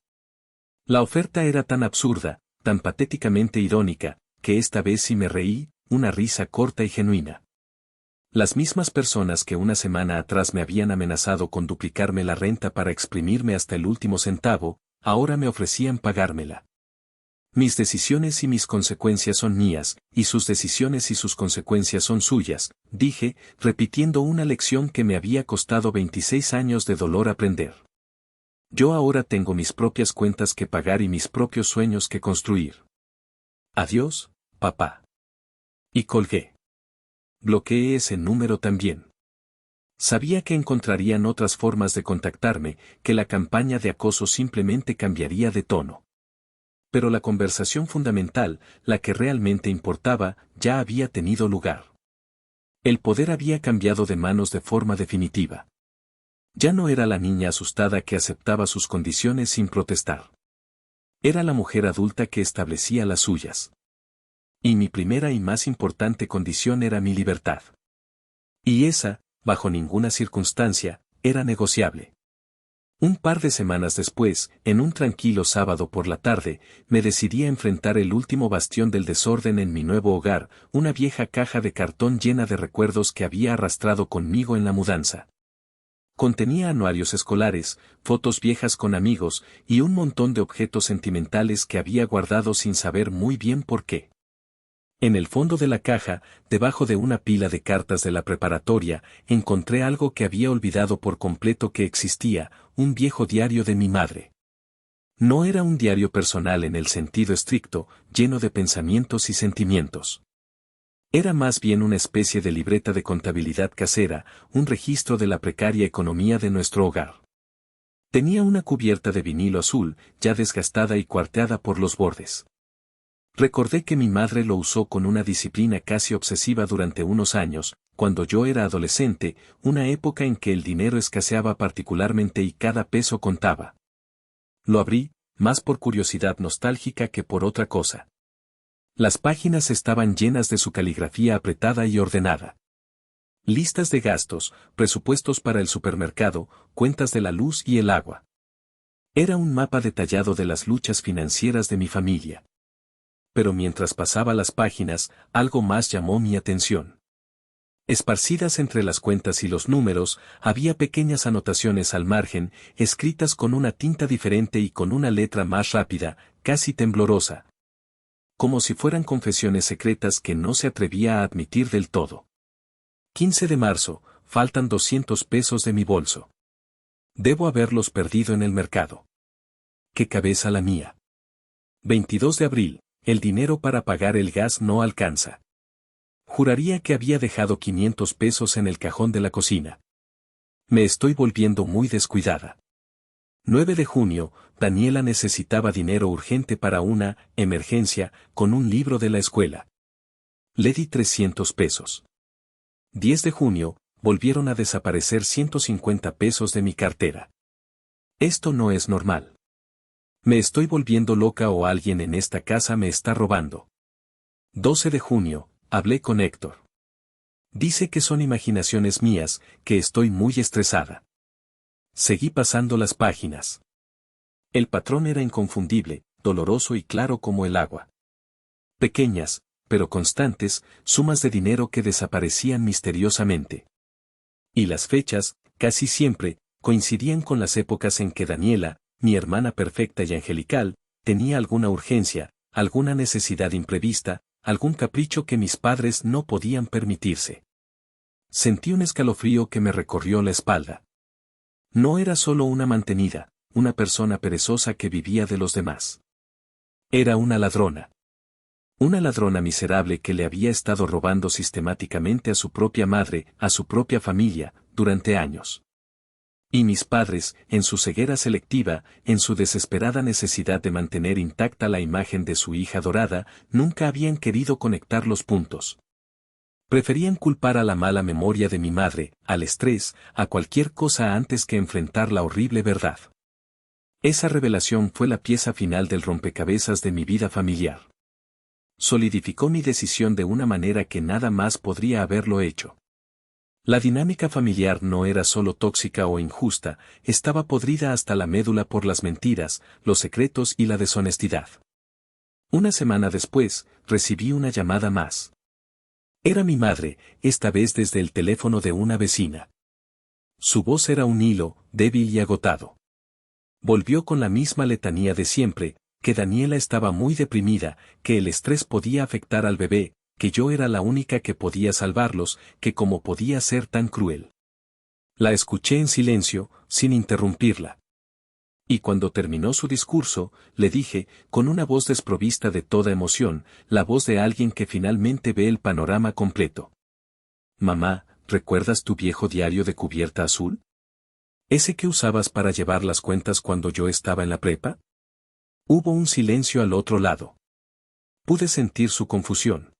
La oferta era tan absurda, tan patéticamente irónica, que esta vez sí me reí, una risa corta y genuina. Las mismas personas que una semana atrás me habían amenazado con duplicarme la renta para exprimirme hasta el último centavo, ahora me ofrecían pagármela. Mis decisiones y mis consecuencias son mías, y sus decisiones y sus consecuencias son suyas, dije, repitiendo una lección que me había costado 26 años de dolor aprender. Yo ahora tengo mis propias cuentas que pagar y mis propios sueños que construir. Adiós, papá. Y colgué. Bloqueé ese número también. Sabía que encontrarían otras formas de contactarme, que la campaña de acoso simplemente cambiaría de tono. Pero la conversación fundamental, la que realmente importaba, ya había tenido lugar. El poder había cambiado de manos de forma definitiva. Ya no era la niña asustada que aceptaba sus condiciones sin protestar. Era la mujer adulta que establecía las suyas. Y mi primera y más importante condición era mi libertad. Y esa, bajo ninguna circunstancia, era negociable. Un par de semanas después, en un tranquilo sábado por la tarde, me decidí a enfrentar el último bastión del desorden en mi nuevo hogar, una vieja caja de cartón llena de recuerdos que había arrastrado conmigo en la mudanza. Contenía anuarios escolares, fotos viejas con amigos, y un montón de objetos sentimentales que había guardado sin saber muy bien por qué. En el fondo de la caja, debajo de una pila de cartas de la preparatoria, encontré algo que había olvidado por completo que existía, un viejo diario de mi madre. No era un diario personal en el sentido estricto, lleno de pensamientos y sentimientos. Era más bien una especie de libreta de contabilidad casera, un registro de la precaria economía de nuestro hogar. Tenía una cubierta de vinilo azul, ya desgastada y cuarteada por los bordes. Recordé que mi madre lo usó con una disciplina casi obsesiva durante unos años, cuando yo era adolescente, una época en que el dinero escaseaba particularmente y cada peso contaba. Lo abrí, más por curiosidad nostálgica que por otra cosa. Las páginas estaban llenas de su caligrafía apretada y ordenada. Listas de gastos, presupuestos para el supermercado, cuentas de la luz y el agua. Era un mapa detallado de las luchas financieras de mi familia. Pero mientras pasaba las páginas, algo más llamó mi atención. Esparcidas entre las cuentas y los números, había pequeñas anotaciones al margen, escritas con una tinta diferente y con una letra más rápida, casi temblorosa. Como si fueran confesiones secretas que no se atrevía a admitir del todo. 15 de marzo, faltan 200 pesos de mi bolso. Debo haberlos perdido en el mercado. ¡Qué cabeza la mía! 22 de abril. El dinero para pagar el gas no alcanza. Juraría que había dejado 500 pesos en el cajón de la cocina. Me estoy volviendo muy descuidada. 9 de junio, Daniela necesitaba dinero urgente para una emergencia con un libro de la escuela. Le di 300 pesos. 10 de junio, volvieron a desaparecer 150 pesos de mi cartera. Esto no es normal. ¿Me estoy volviendo loca o alguien en esta casa me está robando? 12 de junio, hablé con Héctor. Dice que son imaginaciones mías, que estoy muy estresada. Seguí pasando las páginas. El patrón era inconfundible, doloroso y claro como el agua. Pequeñas, pero constantes, sumas de dinero que desaparecían misteriosamente. Y las fechas, casi siempre, coincidían con las épocas en que Daniela, mi hermana perfecta y angelical, tenía alguna urgencia, alguna necesidad imprevista, algún capricho que mis padres no podían permitirse. Sentí un escalofrío que me recorrió la espalda. No era solo una mantenida, una persona perezosa que vivía de los demás. Era una ladrona. Una ladrona miserable que le había estado robando sistemáticamente a su propia madre, a su propia familia, durante años. Y mis padres, en su ceguera selectiva, en su desesperada necesidad de mantener intacta la imagen de su hija dorada, nunca habían querido conectar los puntos. Preferían culpar a la mala memoria de mi madre, al estrés, a cualquier cosa antes que enfrentar la horrible verdad. Esa revelación fue la pieza final del rompecabezas de mi vida familiar. Solidificó mi decisión de una manera que nada más podría haberlo hecho. La dinámica familiar no era solo tóxica o injusta, estaba podrida hasta la médula por las mentiras, los secretos y la deshonestidad. Una semana después, recibí una llamada más. Era mi madre, esta vez desde el teléfono de una vecina. Su voz era un hilo, débil y agotado. Volvió con la misma letanía de siempre, que Daniela estaba muy deprimida, que el estrés podía afectar al bebé, que yo era la única que podía salvarlos, que cómo podía ser tan cruel. La escuché en silencio, sin interrumpirla. Y cuando terminó su discurso, le dije, con una voz desprovista de toda emoción, la voz de alguien que finalmente ve el panorama completo. Mamá, ¿recuerdas tu viejo diario de cubierta azul? ¿Ese que usabas para llevar las cuentas cuando yo estaba en la prepa? Hubo un silencio al otro lado. Pude sentir su confusión.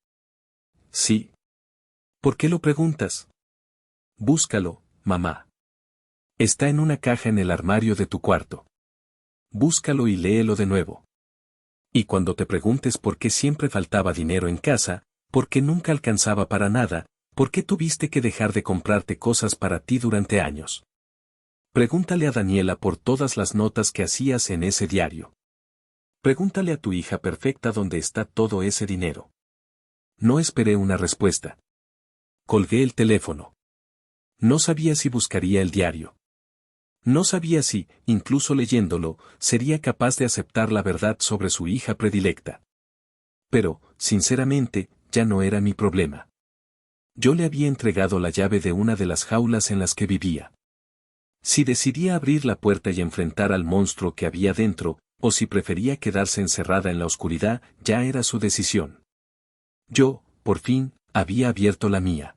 Sí. ¿Por qué lo preguntas? Búscalo, mamá. Está en una caja en el armario de tu cuarto. Búscalo y léelo de nuevo. Y cuando te preguntes por qué siempre faltaba dinero en casa, por qué nunca alcanzaba para nada, por qué tuviste que dejar de comprarte cosas para ti durante años. Pregúntale a Daniela por todas las notas que hacías en ese diario. Pregúntale a tu hija perfecta dónde está todo ese dinero. No esperé una respuesta. Colgué el teléfono. No sabía si buscaría el diario. No sabía si, incluso leyéndolo, sería capaz de aceptar la verdad sobre su hija predilecta. Pero, sinceramente, ya no era mi problema. Yo le había entregado la llave de una de las jaulas en las que vivía. Si decidía abrir la puerta y enfrentar al monstruo que había dentro, o si prefería quedarse encerrada en la oscuridad, ya era su decisión. Yo, por fin, había abierto la mía.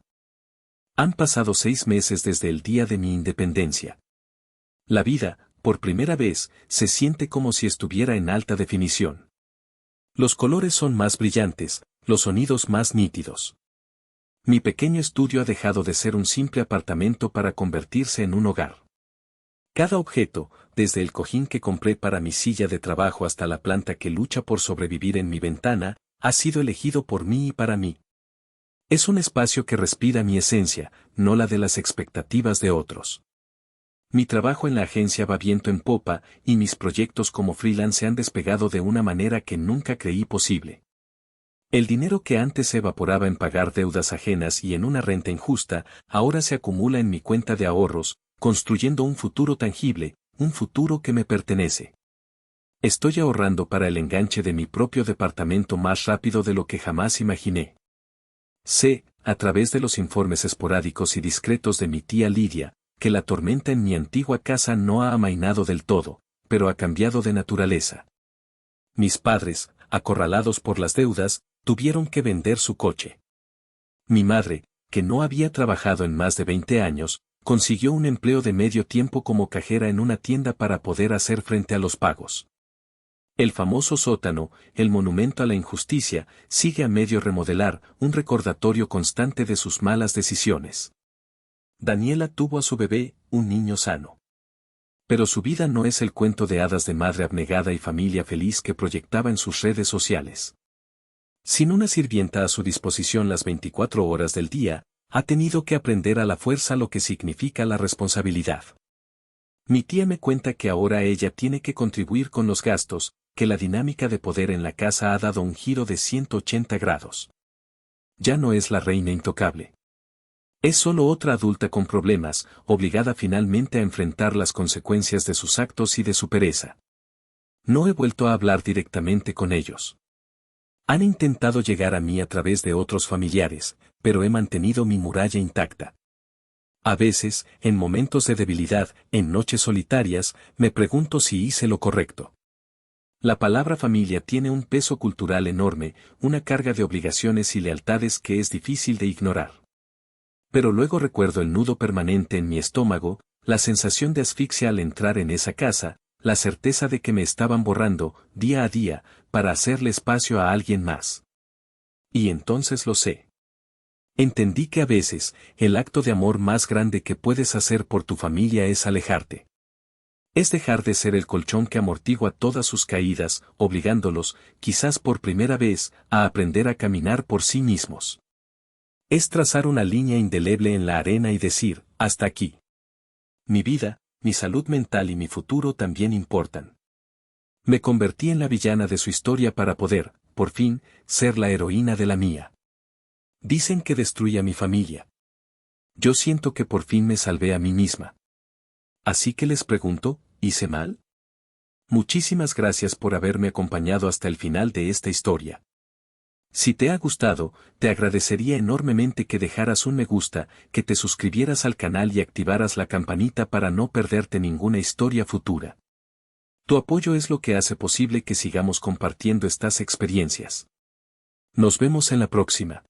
Han pasado 6 meses desde el día de mi independencia. La vida, por primera vez, se siente como si estuviera en alta definición. Los colores son más brillantes, los sonidos más nítidos. Mi pequeño estudio ha dejado de ser un simple apartamento para convertirse en un hogar. Cada objeto, desde el cojín que compré para mi silla de trabajo hasta la planta que lucha por sobrevivir en mi ventana, ha sido elegido por mí y para mí. Es un espacio que respira mi esencia, no la de las expectativas de otros. Mi trabajo en la agencia va viento en popa y mis proyectos como freelance se han despegado de una manera que nunca creí posible. El dinero que antes se evaporaba en pagar deudas ajenas y en una renta injusta, ahora se acumula en mi cuenta de ahorros, construyendo un futuro tangible, un futuro que me pertenece. Estoy ahorrando para el enganche de mi propio departamento más rápido de lo que jamás imaginé. Sé, a través de los informes esporádicos y discretos de mi tía Lidia, que la tormenta en mi antigua casa no ha amainado del todo, pero ha cambiado de naturaleza. Mis padres, acorralados por las deudas, tuvieron que vender su coche. Mi madre, que no había trabajado en más de 20 años, consiguió un empleo de medio tiempo como cajera en una tienda para poder hacer frente a los pagos. El famoso sótano, el monumento a la injusticia, sigue a medio remodelar, un recordatorio constante de sus malas decisiones. Daniela tuvo a su bebé, un niño sano. Pero su vida no es el cuento de hadas de madre abnegada y familia feliz que proyectaba en sus redes sociales. Sin una sirvienta a su disposición las 24 horas del día, ha tenido que aprender a la fuerza lo que significa la responsabilidad. Mi tía me cuenta que ahora ella tiene que contribuir con los gastos, que la dinámica de poder en la casa ha dado un giro de 180 grados. Ya no es la reina intocable. Es solo otra adulta con problemas, obligada finalmente a enfrentar las consecuencias de sus actos y de su pereza. No he vuelto a hablar directamente con ellos. Han intentado llegar a mí a través de otros familiares, pero he mantenido mi muralla intacta. A veces, en momentos de debilidad, en noches solitarias, me pregunto si hice lo correcto. La palabra familia tiene un peso cultural enorme, una carga de obligaciones y lealtades que es difícil de ignorar. Pero luego recuerdo el nudo permanente en mi estómago, la sensación de asfixia al entrar en esa casa, la certeza de que me estaban borrando, día a día, para hacerle espacio a alguien más. Y entonces lo sé. Entendí que a veces, el acto de amor más grande que puedes hacer por tu familia es alejarte. Es dejar de ser el colchón que amortigua todas sus caídas, obligándolos, quizás por primera vez, a aprender a caminar por sí mismos. Es trazar una línea indeleble en la arena y decir, hasta aquí. Mi vida, mi salud mental y mi futuro también importan. Me convertí en la villana de su historia para poder, por fin, ser la heroína de la mía. Dicen que destruí a mi familia. Yo siento que por fin me salvé a mí misma. Así que les pregunto, ¿hice mal? Muchísimas gracias por haberme acompañado hasta el final de esta historia. Si te ha gustado, te agradecería enormemente que dejaras un me gusta, que te suscribieras al canal y activaras la campanita para no perderte ninguna historia futura. Tu apoyo es lo que hace posible que sigamos compartiendo estas experiencias. Nos vemos en la próxima.